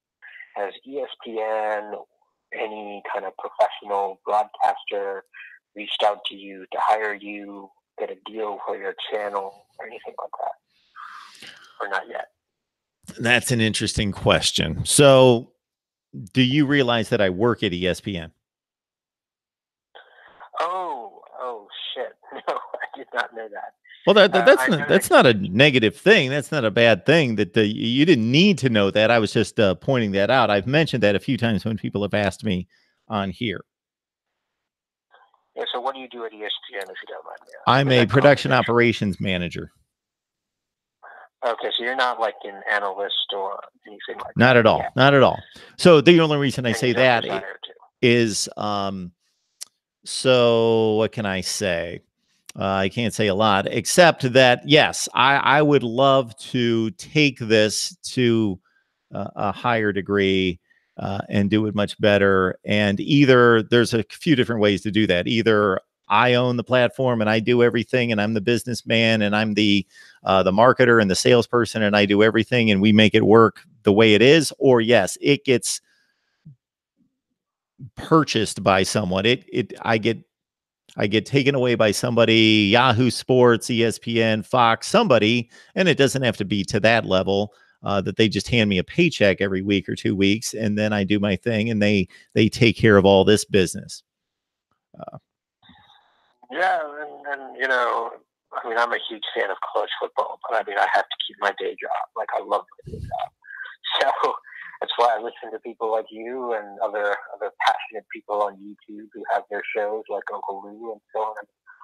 has ESPN, any kind of professional broadcaster, reached out to you to hire you, get a deal for your channel, or anything like that? Or not yet? That's an interesting question. So, do you realize that I work at ESPN? Oh, shit. No, I did not know that. Well, that's not a negative thing. That's not a bad thing. That you didn't need to know that. I was just pointing that out. I've mentioned that a few times when people have asked me on here. Yeah, so what do you do at ESPN, if you don't mind me asking? I'm a production operations manager. Okay, so you're not like an analyst or anything like that? Not at all. Not at all. So the only reason I say that is, so what can I say? I can't say a lot, except that, yes, I would love to take this to a higher degree and do it much better. And either there's a few different ways to do that. Either I own the platform and I do everything, and I'm the businessman, and I'm the marketer and the salesperson, and I do everything, and we make it work the way it is. Or yes, it gets purchased by someone. I get taken away by somebody, Yahoo Sports, ESPN, Fox, somebody, and it doesn't have to be to that level, that they just hand me a paycheck every week or 2 weeks, and then I do my thing, and they take care of all this business. Yeah, and you know, I mean, I'm a huge fan of college football, but I mean, I have to keep my day job. Like, I love my day job. So that's why I listen to people like you and other passionate people on YouTube who have their shows, like Uncle Lou and so on.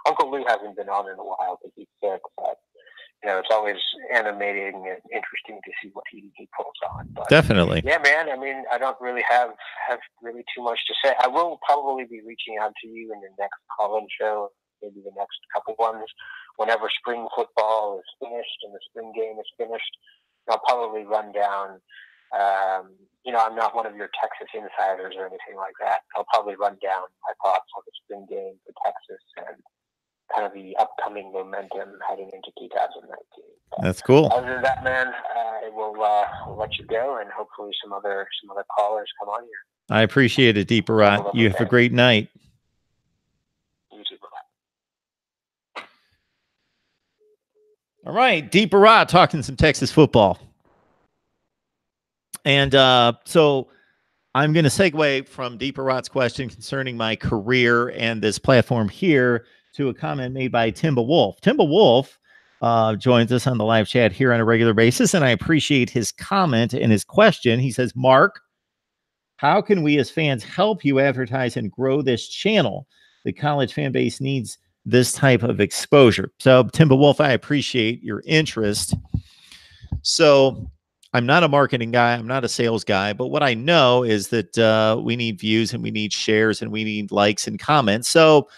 Uncle Lou hasn't been on in a while because he's sick, but you know, it's always animating and interesting to see what he pulls on. But definitely, yeah, man. I mean, I don't really have really too much to say. I will probably be reaching out to you in your next call-in show, maybe the next couple ones, whenever spring football is finished and the spring game is finished. I'll probably run down. You know, I'm not one of your Texas insiders or anything like that. I'll probably run down my thoughts on the spring game for Texas and kind of the upcoming momentum heading into 2019. But that's cool. Other than that, man, I will let you go, and hopefully some other callers come on here. I appreciate it, Deeper Rot. You have a great night. You too. Bye-bye. All right, Deeper Rot talking some Texas football. And so I'm going to segue from Deeper Rot's question concerning my career and this platform here to a comment made by Timba Wolf. Timba Wolf joins us on the live chat here on a regular basis, and I appreciate his comment and his question. He says, Mark, how can we as fans help you advertise and grow this channel? The college fan base needs this type of exposure. So, Timba Wolf, I appreciate your interest. So, I'm not a marketing guy. I'm not a sales guy. But what I know is that we need views and we need shares and we need likes and comments. So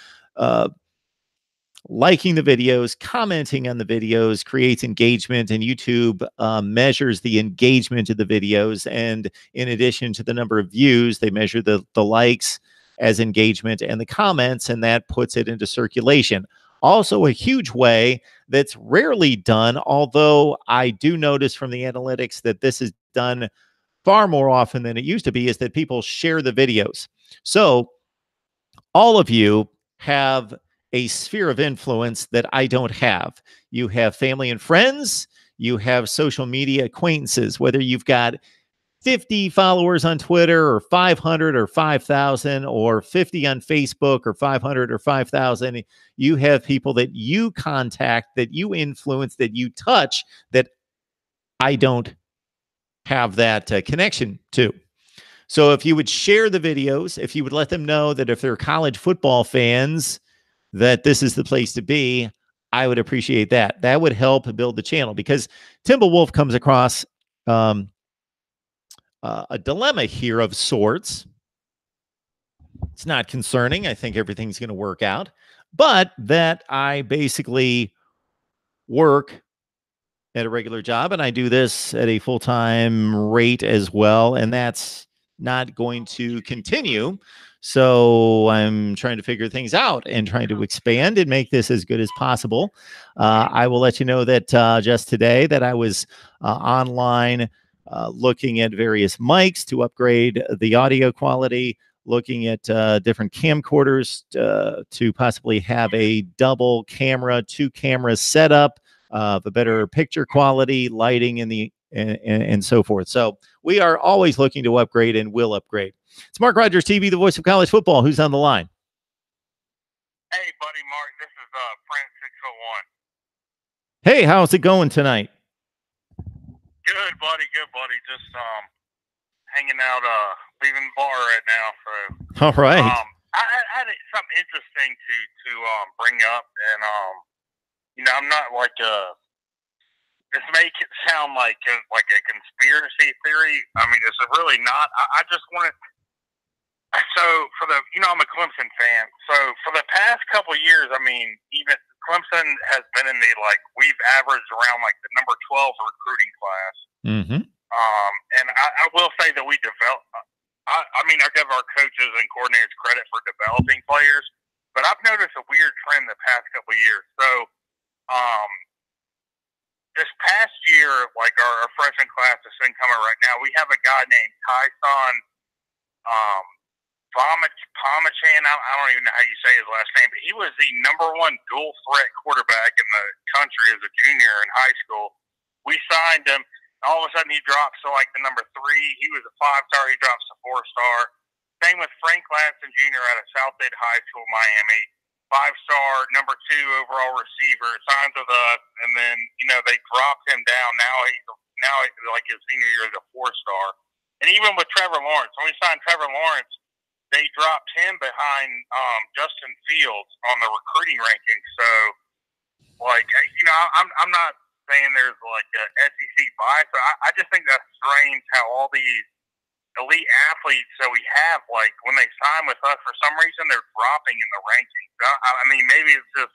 liking the videos, commenting on the videos creates engagement, and YouTube measures the engagement of the videos. And in addition to the number of views, they measure the likes as engagement and the comments, and that puts it into circulation. Also, a huge way that's rarely done, although I do notice from the analytics that this is done far more often than it used to be, is that people share the videos. So all of you have a sphere of influence that I don't have. You have family and friends. You have social media acquaintances, whether you've got 50 followers on Twitter or 500 or 5,000 or 50 on Facebook or 500 or 5,000. You have people that you contact, that you influence, that you touch, that I don't have that connection to. So if you would share the videos, if you would let them know that if they're college football fans, that this is the place to be, I would appreciate that. That would help build the channel, because Timba Wolf comes across a dilemma here of sorts. It's not concerning. I think everything's going to work out, but that I basically work at a regular job and I do this at a full-time rate as well. And that's not going to continue. So I'm trying to figure things out and trying to expand and make this as good as possible. I will let you know that just today that I was online looking at various mics to upgrade the audio quality, looking at different camcorders to possibly have a double camera, 2 camera setup, the better picture quality, lighting, and so forth. So we are always looking to upgrade and will upgrade. It's Mark Rogers TV, the voice of college football. Who's on the line? Hey, buddy, Mark. This is Frank 601. Hey, how's it going tonight? Good, buddy. Good, buddy. Just hanging out, leaving the bar right now. So, all right. I had something interesting to bring up, and I'm not like this make it sound like a conspiracy theory. I mean, it's really not. I just wanted. So for the, I'm a Clemson fan. So for the past couple of years, I mean, even Clemson has been in the we've averaged around the number 12 recruiting class. Mm-hmm. And I will say that we develop. I mean, I give our coaches and coordinators credit for developing players, but I've noticed a weird trend the past couple of years. So, this past year, our freshman class is incoming right now, we have a guy named Tyson Pomachan. I don't even know how you say his last name, but he was the number 1 dual threat quarterback in the country as a junior in high school. We signed him. All of a sudden, he drops to the number 3. He was a 5-star. He drops to 4-star. Same with Frank Ladson Jr. out of South Bend High School, Miami. 5-star, number 2 overall receiver. Signed with us, and then they dropped him down. Now his senior year is a 4-star. And even with Trevor Lawrence, when we signed Trevor Lawrence, they dropped him behind Justin Fields on the recruiting rankings. So, I'm not saying there's a SEC bias. I just think that's strange how all these elite athletes that we have, when they sign with us, for some reason they're dropping in the rankings. I mean, maybe it's just,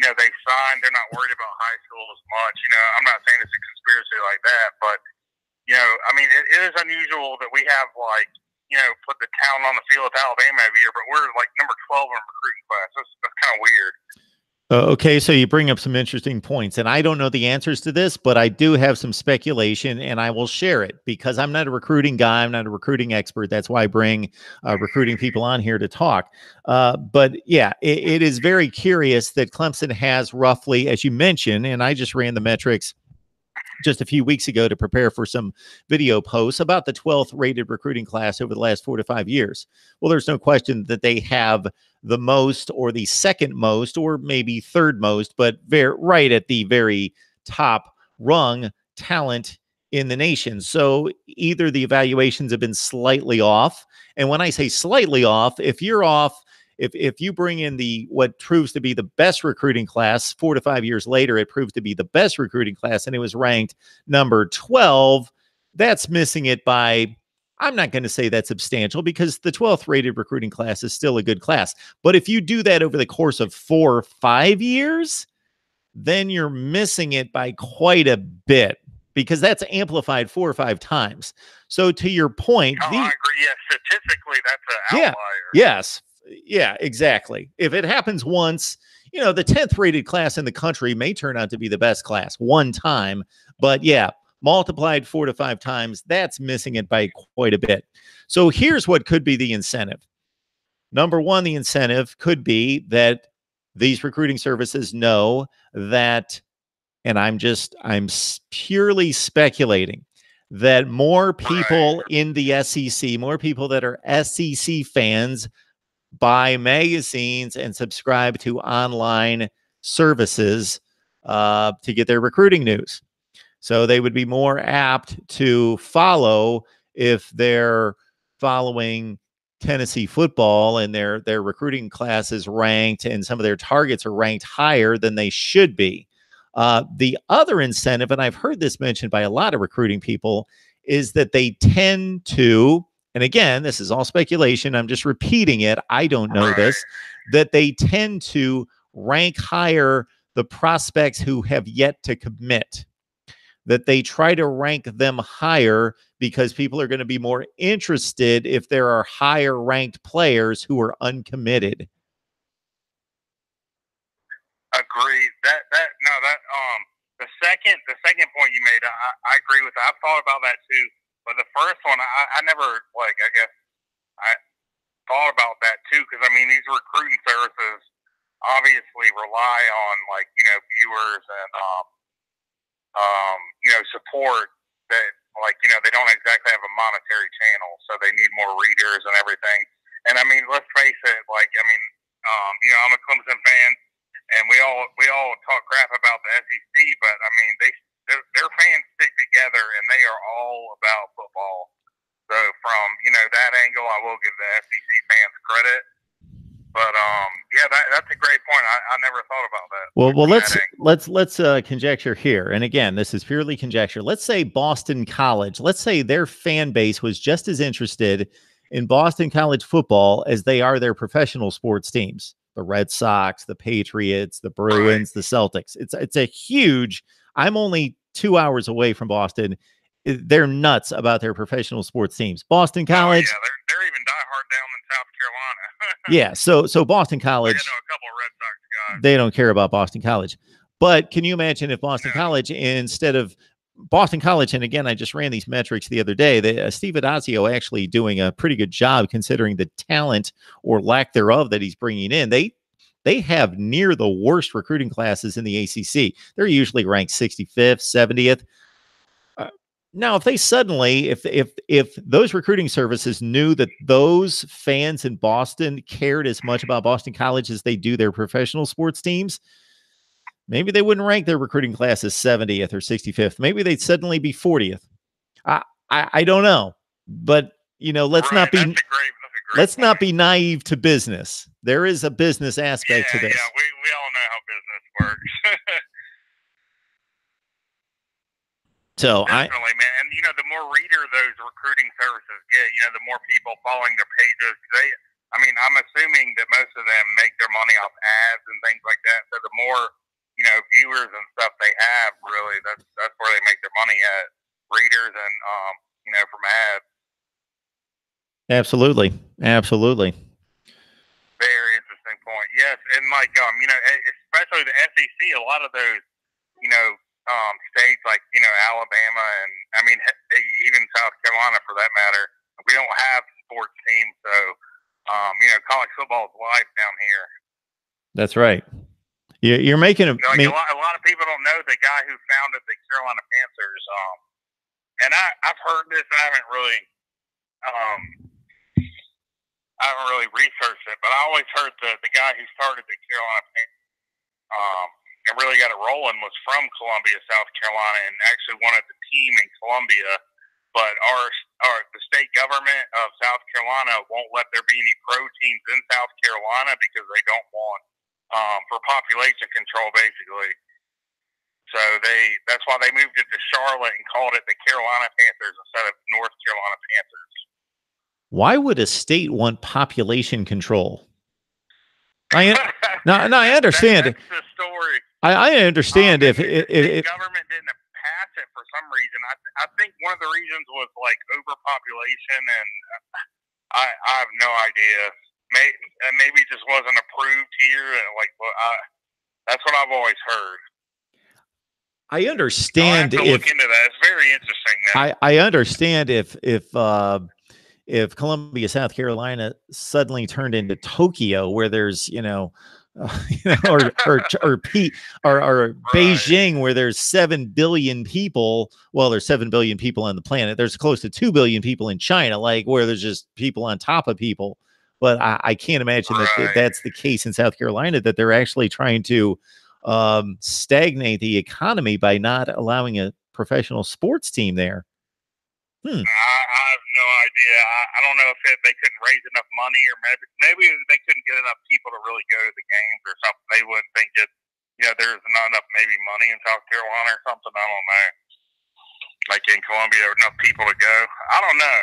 they signed, they're not worried about high school as much. I'm not saying it's a conspiracy like that, but, I mean, it is unusual that we have, put the town on the field with Alabama every year, but we're number 12 in recruiting class. That's kind of weird. Okay, so you bring up some interesting points, and I don't know the answers to this, but I do have some speculation, and I will share it because I'm not a recruiting guy. I'm not a recruiting expert. That's why I bring recruiting people on here to talk. But yeah, it is very curious that Clemson has roughly, as you mentioned, and I just ran the metrics just a few weeks ago to prepare for some video posts about the 12th rated recruiting class over the last 4 to 5 years. Well, there's no question that they have the most or the second most or maybe third most, but right at the very top rung talent in the nation. So either the evaluations have been slightly off. And when I say slightly off, if you're off, if you bring in what proves to be the best recruiting class 4 to 5 years later, it proves to be the best recruiting class, and it was ranked number 12, that's missing it by, I'm not going to say that's substantial because the 12th rated recruiting class is still a good class. But if you do that over the course of 4 or 5 years, then you're missing it by quite a bit because that's amplified 4 or 5 times. So to your point, I agree. Yeah, statistically, that's an outlier. Yes. Yeah, exactly. If it happens once, the 10th rated class in the country may turn out to be the best class one time, but yeah, multiplied 4 to 5 times, that's missing it by quite a bit. So here's what could be the incentive. Number one, the incentive could be that these recruiting services know that, and I'm purely speculating, that more people in the SEC, more people that are SEC fans buy magazines and subscribe to online services to get their recruiting news. So they would be more apt to follow if they're following Tennessee football and their recruiting class is ranked and some of their targets are ranked higher than they should be. The other incentive, and I've heard this mentioned by a lot of recruiting people, is that they tend to, and again, this is all speculation, I'm just repeating it, I don't know this, that they tend to rank higher the prospects who have yet to commit, that they try to rank them higher because people are going to be more interested if there are higher ranked players who are uncommitted. Agreed. The second point you made, I agree with that. I've thought about that too. But the first one, I never, like, I guess I thought about that too, because I mean, these recruiting services obviously rely on, like, viewers and support that, like, they don't exactly have a monetary channel, so they need more readers and everything. And I mean, let's face it, like, I mean, I'm a Clemson fan, and we all talk crap about the SEC, but I mean, their fans stick together, and they are all about football. So from that angle, I will give the SEC fans credit. But yeah, that's a great point. I never thought about that. Well, let's conjecture here. And again, this is purely conjecture. Let's say Boston College. Let's say their fan base was just as interested in Boston College football as they are their professional sports teams. The Red Sox, the Patriots, the Bruins, the Celtics. It's a huge. I'm only 2 hours away from Boston. They're nuts about their professional sports teams. Boston College. Oh, yeah, they're even diehard down in South Carolina. Yeah, so Boston College. I know a couple of Red Sox guys. They don't care about Boston College. But can you imagine if Boston College, instead of Boston College, and again, I just ran these metrics the other day, Steve Adazio actually doing a pretty good job considering the talent or lack thereof that he's bringing in. They have near the worst recruiting classes in the ACC. They're usually ranked 65th, 70th. Now, if they suddenly, if those recruiting services knew that those fans in Boston cared as much about Boston College as they do their professional sports teams, maybe they wouldn't rank their recruiting class as 70th or 65th. Maybe they'd suddenly be 40th. I don't know, but let's not be not be naive to business. There is a business aspect to this. Yeah, we all know how business works. So definitely, man. And the more reader those recruiting services get, the more people following their pages. I'm assuming that most of them make their money off ads and things like that. So the more viewers and stuff they have, really, that's where they make their money at. Readers and from ads. Absolutely. Very interesting point. Yes, and like especially the SEC, a lot of those states like Alabama and even South Carolina for that matter, we don't have sports teams, so college football is life down here. That's right. You're making a lot of people don't know the guy who founded the Carolina Panthers. And I've heard this. I haven't really researched it, but I always heard the guy who started the Carolina Panthers and really got it rolling was from Columbia, South Carolina, and actually wanted the team in Columbia. But the state government of South Carolina won't let there be any pro teams in South Carolina because they don't want for population control, basically. So that's why they moved it to Charlotte and called it the Carolina Panthers instead of North Carolina Panthers. Why would a state want population control? I understand. That's the story. I understand if government didn't pass it for some reason. I think one of the reasons was like overpopulation, and I have no idea. Maybe it just wasn't approved here. That's what I've always heard. I understand I'll have to look into that. It's very interesting. I understand if Columbia, South Carolina suddenly turned into Tokyo, where there's or Beijing, where there's 7 billion people. Well, there's 7 billion people on the planet. There's close to 2 billion people in China, like where there's just people on top of people. But I can't imagine that that's the case in South Carolina, that they're actually trying to stagnate the economy by not allowing a professional sports team there. I have no idea. I don't know if they couldn't raise enough money, or maybe they couldn't get enough people to really go to the games or something. They wouldn't think that there's not enough maybe money in South Carolina or something. I don't know. like in Columbia, there were enough people to go. I don't know.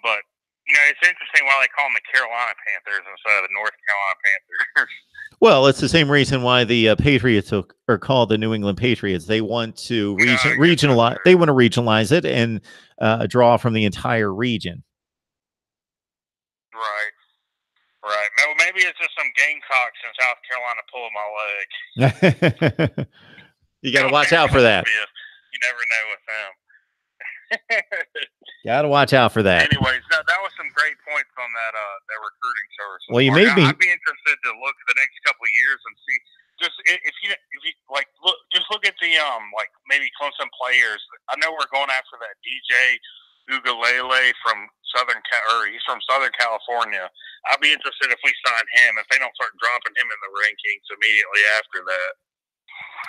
But you know, it's interesting why they call them the Carolina Panthers instead of the North Carolina Panthers. Well, it's the same reason why the Patriots are called the New England Patriots. They want to regionalize. They want to regionalize it and draw from the entire region. Right. Right. Well, maybe it's just some Gamecocks in South Carolina pulling my leg. You got to watch out for that. You never know with them. Got to watch out for that. Anyways, that was some great points on that recruiting service. Well, you made me. I'd be interested to look at the next couple of years and see. Just if you like look at the like maybe Clemson players. I know we're going after that DJ Ugalele from he's from Southern California. I'd be interested if we sign him, if they don't start dropping him in the rankings immediately after that.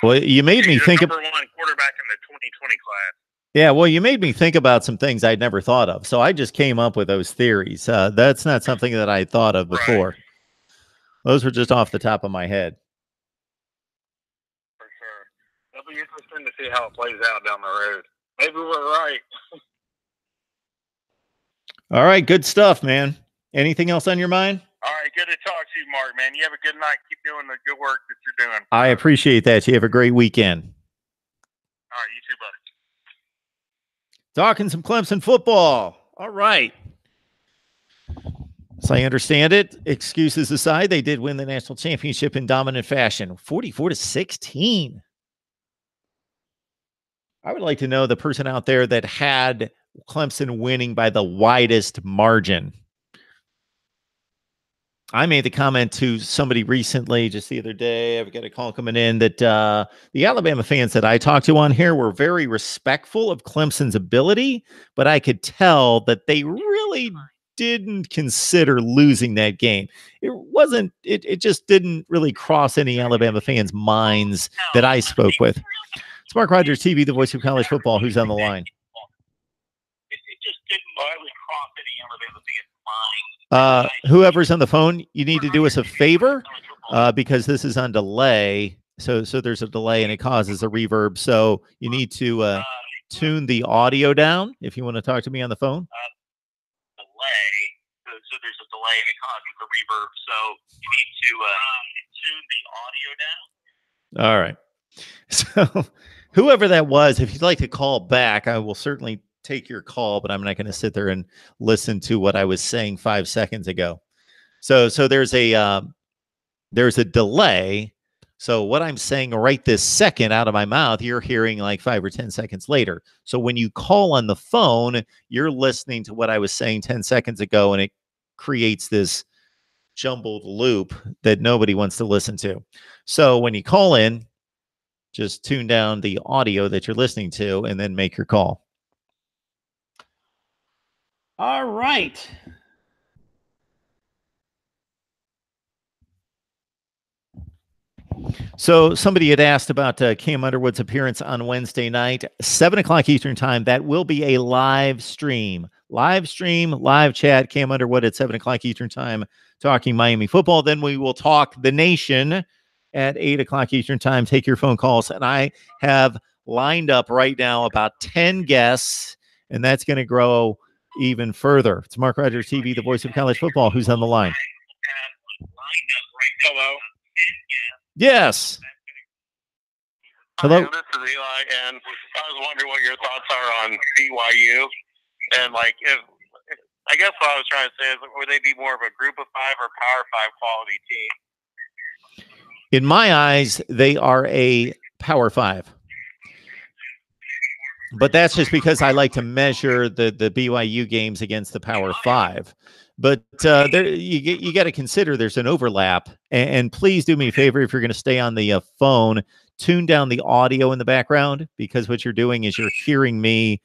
Well, you made me think of number one quarterback in the 2020 class. Yeah, well, you made me think about some things I'd never thought of. So I just came up with those theories. That's not something that I thought of before. Right. Those were just off the top of my head. For sure. It'll be interesting to see how it plays out down the road. Maybe we're right. All right, good stuff, man. Anything else on your mind? All right, good to talk to you, Mark, man. You have a good night. Keep doing the good work that you're doing. I appreciate that. You have a great weekend. All right, you too, buddy. Talking some Clemson football. All right. So I understand it. Excuses aside, they did win the national championship in dominant fashion, 44-16. I would like to know the person out there that had Clemson winning by the widest margin. I made the comment to somebody recently, just the other day, I've got a call coming in, that the Alabama fans that I talked to on here were very respectful of Clemson's ability, but I could tell that they really didn't consider losing that game. It just didn't really cross any Alabama fans' minds that I spoke with. It's Mark Rogers TV, the voice of college football. Who's on the line? It just didn't really cross any Alabama fans' minds. Whoever's on the phone, you need to do us a favor because this is on delay. So there's a delay and it causes a reverb. So you need to tune the audio down if you want to talk to me on the phone. So there's a delay and it causes a reverb. So you need to tune the audio down. All right. So whoever that was, if you'd like to call back, I will certainly take your call, but I'm not going to sit there and listen to what I was saying 5 seconds ago. So there's a delay. So what I'm saying right this second out of my mouth, you're hearing like 5 or 10 seconds later. So when you call on the phone, you're listening to what I was saying 10 seconds ago, and it creates this jumbled loop that nobody wants to listen to. So when you call in, just tune down the audio that you're listening to and then make your call. All right. So somebody had asked about Cam Underwood's appearance on Wednesday night, 7 o'clock Eastern time. That will be a live stream, live chat. Cam Underwood at 7 o'clock Eastern time, talking Miami football. Then we will talk the nation at 8 o'clock Eastern time. Take your phone calls. And I have lined up right now about 10 guests, and that's going to grow even further. It's Mark Rogers TV, the voice of college football. Who's on the line? Hello. Yes. Hello. Hi, this is Eli, and I was wondering what your thoughts are on BYU. And like, if I guess what I was trying to say is, would they be more of a Group of Five or Power Five quality team? In my eyes, they are a Power Five. But that's just because I like to measure the BYU games against the Power Five. But there, you got to consider there's an overlap. And please do me a favor, if you're going to stay on the phone, tune down the audio in the background, because what you're doing is you're hearing me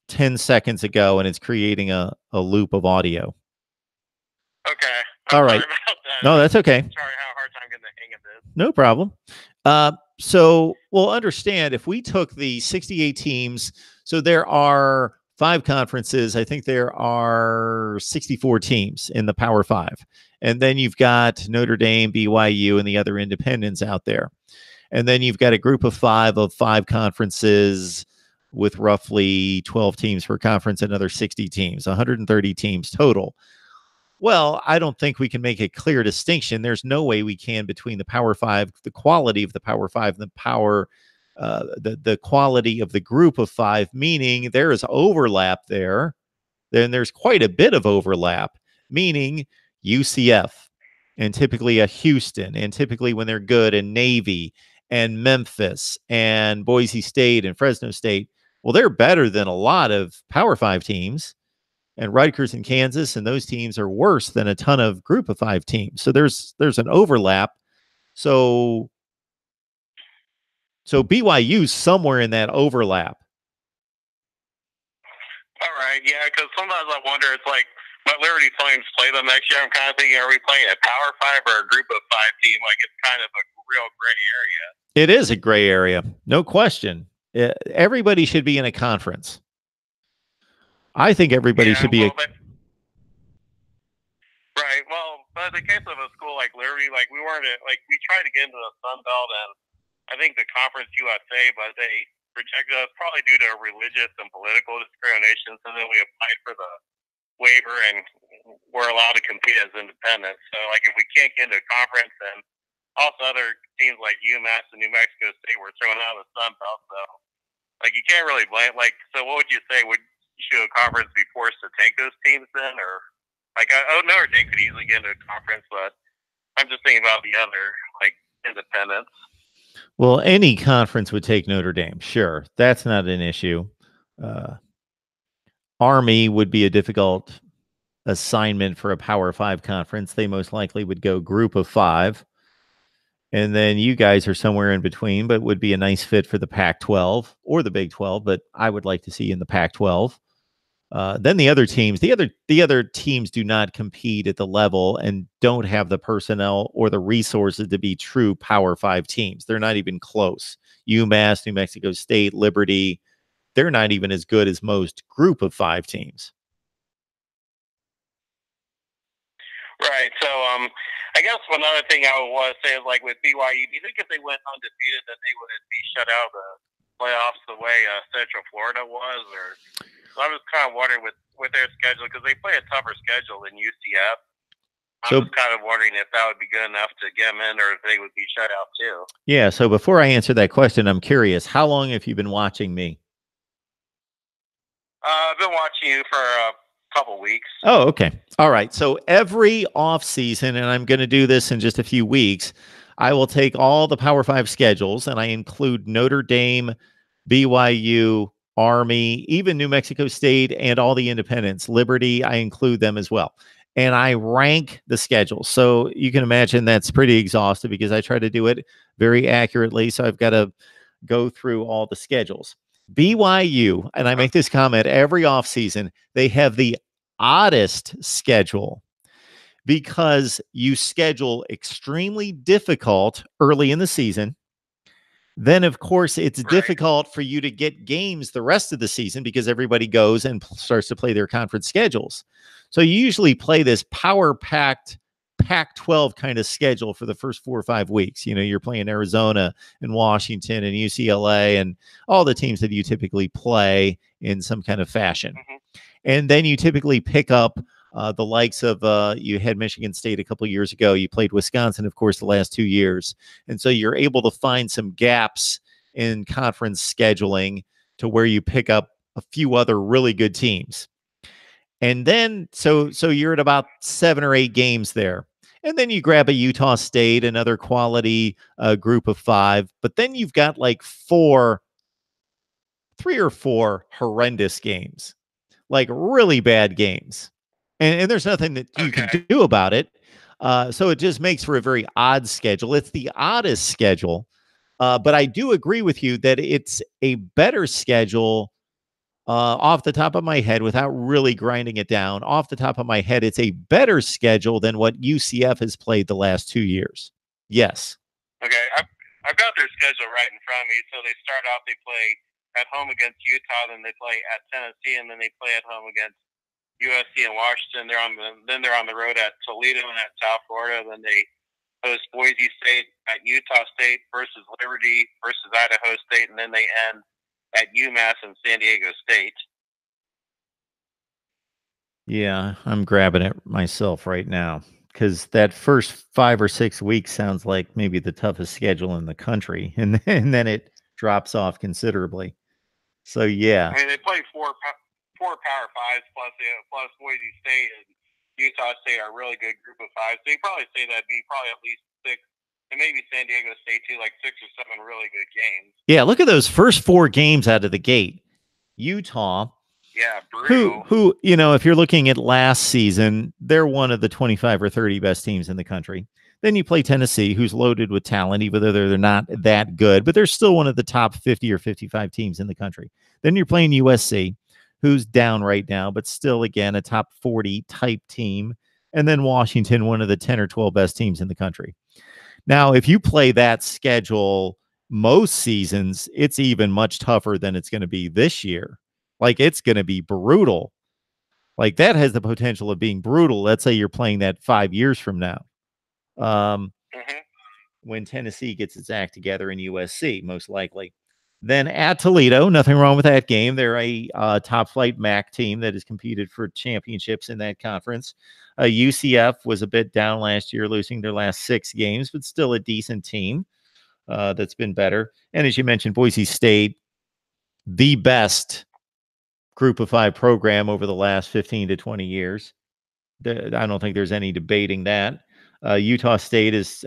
10 seconds ago, and it's creating a loop of audio. Okay. All right. No, that's okay. Sorry, how hard time getting the hang of this. No problem. So we'll understand if we took the 68 teams, so there are 5 conferences. I think there are 64 teams in the Power Five. And then you've got Notre Dame, BYU, and the other independents out there. And then you've got a group of 5 conferences with roughly 12 teams per conference, another 60 teams, 130 teams total. Well, I don't think we can make a clear distinction. There's no way we can between the Power Five, the quality of the Power Five, and the quality of the group of 5, meaning there is overlap there. Then there's quite a bit of overlap, meaning UCF and typically a Houston, and typically when they're good, and Navy and Memphis and Boise State and Fresno State. Well, they're better than a lot of Power 5 teams, and Rutgers and Kansas, and those teams are worse than a ton of group of 5 teams. So there's an overlap. So BYU's somewhere in that overlap. All right, yeah, because sometimes I wonder, it's like, what Liberty Flames play them next year? I'm kind of thinking, are we playing a Power 5 or a Group of 5 team? Like, it's kind of a real gray area. It is a gray area, no question. Everybody should be in a conference. I think everybody should be right. Well, but in the case of a school like Liberty, like we tried to get into the Sun Belt, and I think the Conference USA, but they rejected us probably due to religious and political discrimination. So then we applied for the waiver, and we're allowed to compete as independents. So, like, if we can't get into a conference, and also other teams like UMass and New Mexico State were thrown out of the Sun Belt. So, like, you can't really blame. Like, so what would you say? Should a conference be forced to take those teams then, or like, Notre Dame could easily get into a conference, but I'm just thinking about the other, like, independents. Well, any conference would take Notre Dame. Sure. That's not an issue. Army would be a difficult assignment for a Power 5 conference. They most likely would go group of 5. And then you guys are somewhere in between, but would be a nice fit for the Pac-12 or the Big 12, but I would like to see in the Pac-12. Then the other teams, the other teams do not compete at the level and don't have the personnel or the resources to be true Power 5 teams. They're not even close. UMass, New Mexico State, Liberty, they're not even as good as most group of 5 teams. Right. So, I guess one other thing I would want to say is, like, with BYU, do you think if they went undefeated that they would be shut out of the playoffs the way Central Florida was? Or so I was kind of wondering with their schedule, because they play a tougher schedule than UCF. I was kind of wondering if that would be good enough to get them in, or if they would be shut out too. Yeah. So before I answer that question, I'm curious, how long have you been watching me? I've been watching you for a couple weeks. Oh, okay. All right. So every off season, and I'm going to do this in just a few weeks, I will take all the Power 5 schedules, and I include Notre Dame, BYU, Army, even New Mexico State, and all the independents. Liberty, I include them as well. And I rank the schedules. So you can imagine that's pretty exhaustive because I try to do it very accurately. So I've got to go through all the schedules. BYU, and I make this comment every offseason, they have the oddest schedule because you schedule extremely difficult early in the season. Then, of course, it's difficult for you to get games the rest of the season because everybody goes and starts to play their conference schedules. So you usually play this power-packed Pac-12 kind of schedule for the first 4 or 5 weeks. You know, you're playing Arizona and Washington and UCLA and all the teams that you typically play in some kind of fashion. Mm-hmm. And then you typically pick up the likes of you had Michigan State a couple of years ago. You played Wisconsin, of course, the last 2 years. And so you're able to find some gaps in conference scheduling to where you pick up a few other really good teams. And then so you're at about 7 or 8 games there. And then you grab a Utah State, another quality group of 5. But then you've got like 3 or 4 horrendous games, like really bad games. And there's nothing that you can do about it. So it just makes for a very odd schedule. It's the oddest schedule. But I do agree with you that it's a better schedule. Off the top of my head, without really grinding it down, off the top of my head, it's a better schedule than what UCF has played the last 2 years. Yes. Okay. I've got their schedule right in front of me. So they start out, they play at home against Utah, then they play at Tennessee, and then they play at home against USC and Washington. They're on the road at Toledo and at South Florida. Then they host Boise State at Utah State versus Liberty versus Idaho State, and then they end at UMass and San Diego State. Yeah, I'm grabbing it myself right now because that first 5 or 6 weeks sounds like maybe the toughest schedule in the country, and then it drops off considerably. So yeah, I mean, they play four Power Fives plus Boise State and Utah State are a really good group of fives. So you probably say that'd be probably at least 6, and maybe San Diego State too, like 6 or 7 really good games. yeah. Look at those first 4 games out of the gate. Utah. Yeah, brutal. Who, you know, if you're looking at last season, they're one of the 25 or 30 best teams in the country. Then you play Tennessee, who's loaded with talent, even though they're not that good, but they're still one of the top 50 or 55 teams in the country. Then you're playing USC, who's down right now, but still, again, a top 40 type team. And then Washington, one of the 10 or 12 best teams in the country. Now, if you play that schedule most seasons, it's even much tougher than it's going to be this year. Like, it's going to be brutal. Like, that has the potential of being brutal. Let's say you're playing that 5 years from now. When Tennessee gets its act together in USC, most likely. Then at Toledo, nothing wrong with that game. They're a top flight MAC team that has competed for championships in that conference. UCF was a bit down last year, losing their last 6 games, but still a decent team that's been better. And as you mentioned, Boise State, the best group of 5 program over the last 15 to 20 years. I don't think there's any debating that. Utah State is,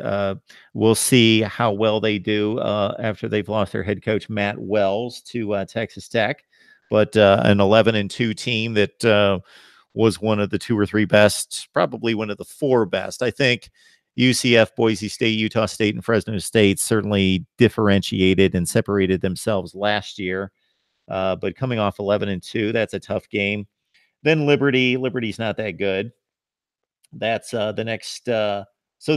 we'll see how well they do after they've lost their head coach, Matt Wells, to Texas Tech. But an 11-2 team that was one of the 2 or 3 best, probably one of the 4 best. I think UCF, Boise State, Utah State, and Fresno State certainly differentiated and separated themselves last year. But coming off 11-2, that's a tough game. Then Liberty's not that good. That's the next. So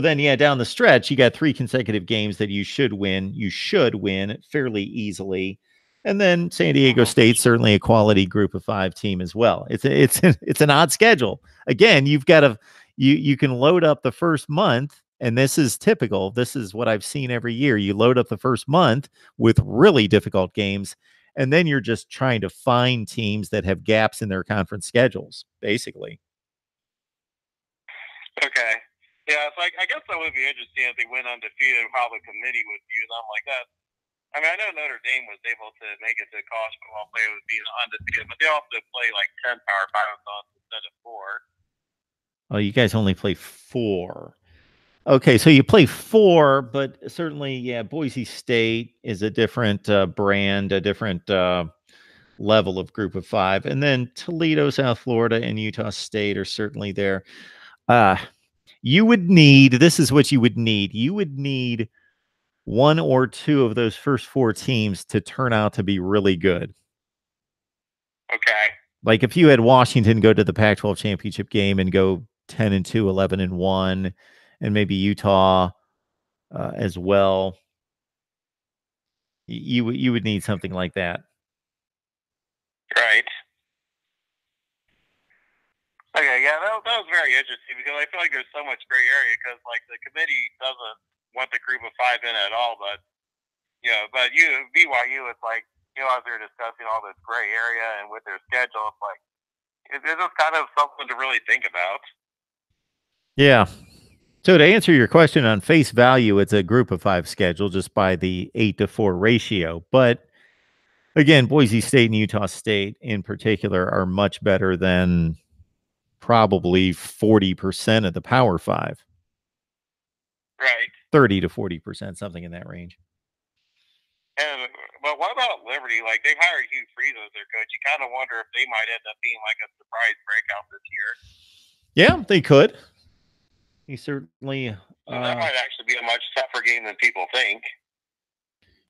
then, yeah, down the stretch, you got 3 consecutive games that you should win. You should win fairly easily. And then San Diego State, certainly a quality group of 5 team as well. It's an odd schedule. Again, you've got to you can load up the first month, and this is typical. This is what I've seen every year. You load up the first month with really difficult games, and then you're just trying to find teams that have gaps in their conference schedules, basically. Okay. Yeah, so I guess that would be interesting if they went undefeated, how the committee would view them like that. I mean, I know Notre Dame was able to make it to college football play with being undefeated, but they also play like 10 Power 5 songs instead of 4. Oh, you guys only play 4. Okay, so you play 4, but certainly, yeah, Boise State is a different brand, a different level of group of 5. And then Toledo, South Florida, and Utah State are certainly there. You would need, this is what you would need. You would need 1 or 2 of those first 4 teams to turn out to be really good. Okay. Like if you had Washington go to the Pac-12 championship game and go 10-2, 11-1, and maybe Utah as well, you would need something like that. Right. Okay, yeah, that was very interesting because I feel like there's so much gray area because like the committee doesn't want the group of 5 in at all, but but BYU, it's like as they're discussing all this gray area and with their schedule, it's like it's just kind of something to really think about. Yeah. So to answer your question, on face value, it's a group of 5 schedule just by the 8-4 ratio, but again, Boise State and Utah State in particular are much better than probably 40% of the Power 5. Right. 30 to 40%, something in that range. But what about Liberty? Like, they hired Hugh Freeze as their coach. You kind of wonder if they might end up being like a surprise breakout this year. Yeah, they could. He certainly. So that might actually be a much tougher game than people think.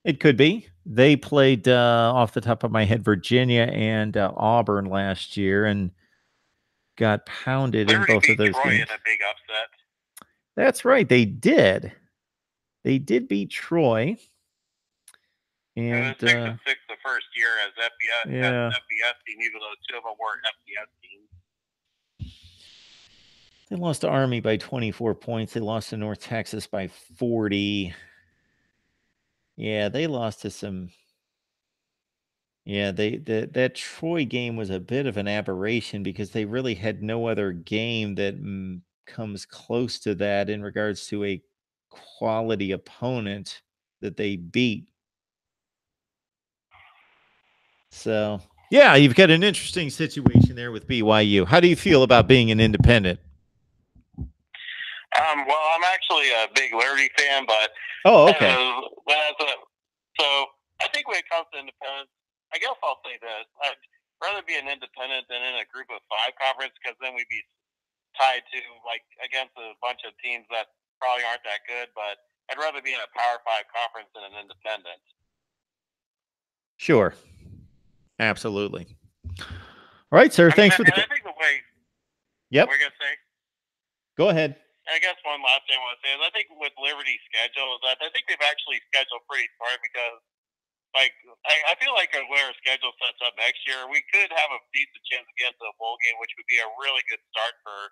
It could be. They played, off the top of my head, Virginia and Auburn last year and got pounded Liberty in both of those Troy games. In a big upset. That's right. They did. They did beat Troy. And it was 6-6 the first year as FBS yeah. FBS team, even though 2 of them weren't FBS teams. They lost to Army by 24 points. They lost to North Texas by 40. Yeah, they lost to some. Yeah, that Troy game was a bit of an aberration because they really had no other game that comes close to that in regards to a quality opponent that they beat. So, yeah, you've got an interesting situation there with BYU. How do you feel about being an independent? Well, I'm actually a big Liberty fan, but okay. So I think when it comes to independence, I guess I'll say this: I'd rather be an independent than in a group of 5 conference, because then we'd be tied to against a bunch of teams that probably aren't that good. But I'd rather be in a Power 5 conference than an independent. Sure, absolutely. All right, sir. Thanks for the. I think the way. Yep. We're gonna say. Go ahead. I guess one last thing I want to say is I think with Liberty's schedule is that I think they've actually scheduled pretty smart, because I feel like where our schedule sets up next year, we could have a decent chance to get into a bowl game, which would be a really good start for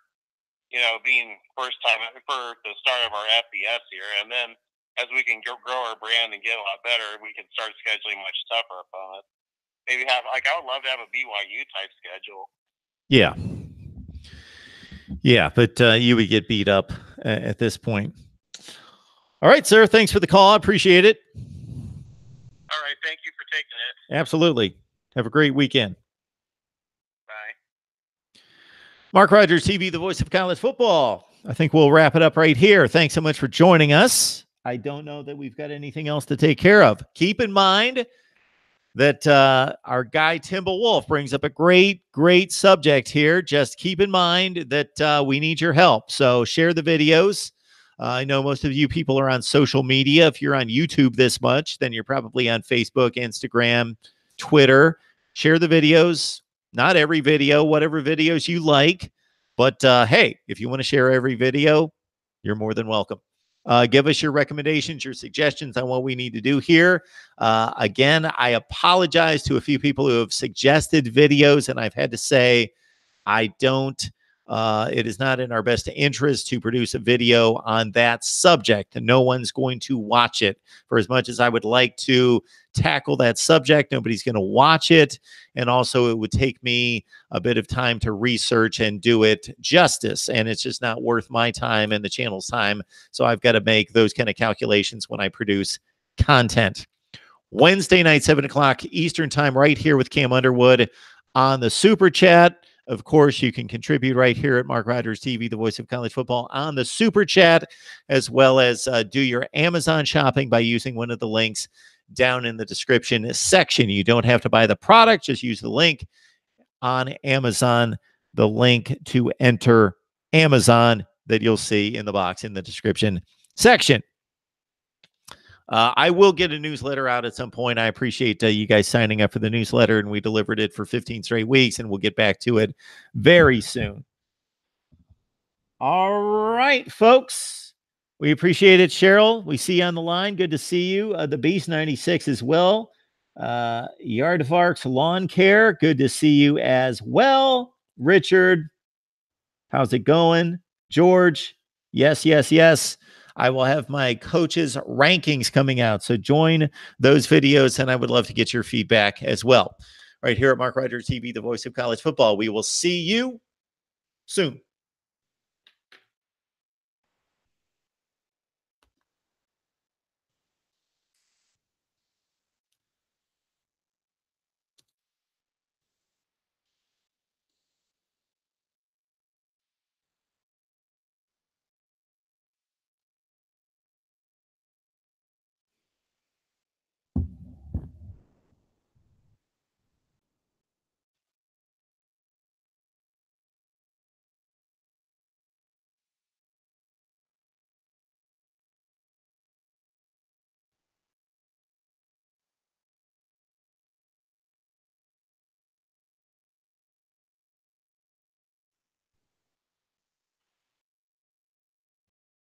being first time for the start of our FBS here. And then as we can grow our brand and get a lot better, we can start scheduling much tougher opponents. Maybe I would love to have a BYU type schedule. Yeah. Yeah, but you would get beat up at this point. All right, sir. Thanks for the call. I appreciate it. All right. Thank you for taking it. Absolutely. Have a great weekend. Bye. Mark Rogers TV, the voice of college football. I think we'll wrap it up right here. Thanks so much for joining us. I don't know that we've got anything else to take care of. Keep in mind that our guy Timble Wolf brings up a great subject here. Just keep in mind that we need your help. So share the videos. I know most of you people are on social media. If you're on YouTube this much, then you're probably on Facebook, Instagram, Twitter. Share the videos. Not every video, whatever videos you like. But hey, if you want to share every video, you're more than welcome. Give us your recommendations, your suggestions on what we need to do here. Again, I apologize to a few people who have suggested videos, and I've had to say I don't. It is not in our best interest to produce a video on that subject, and no one's going to watch it. For as much as I would like to tackle that subject, nobody's going to watch it. And also, it would take me a bit of time to research and do it justice, and it's just not worth my time and the channel's time. So I've got to make those kind of calculations when I produce content. Wednesday night, 7 o'clock Eastern time, right here with Cam Underwood on the Super Chat. Of course, you can contribute right here at Mark Rogers TV, the voice of college football, on the Super Chat, as well as do your Amazon shopping by using one of the links down in the description section. You don't have to buy the product. Just use the link on Amazon, the link to enter Amazon that you'll see in the box in the description section. I will get a newsletter out at some point. I appreciate you guys signing up for the newsletter, and we delivered it for 15 straight weeks, and we'll get back to it very soon. All right, folks. We appreciate it, Cheryl. We see you on the line. Good to see you. The Beast 96 as well. Yardvark's Lawn Care. Good to see you as well. Richard, how's it going? George, yes. I will have my coaches' rankings coming out. So join those videos, and I would love to get your feedback as well. Right here at Mark Rogers TV, the voice of college football. We will see you soon.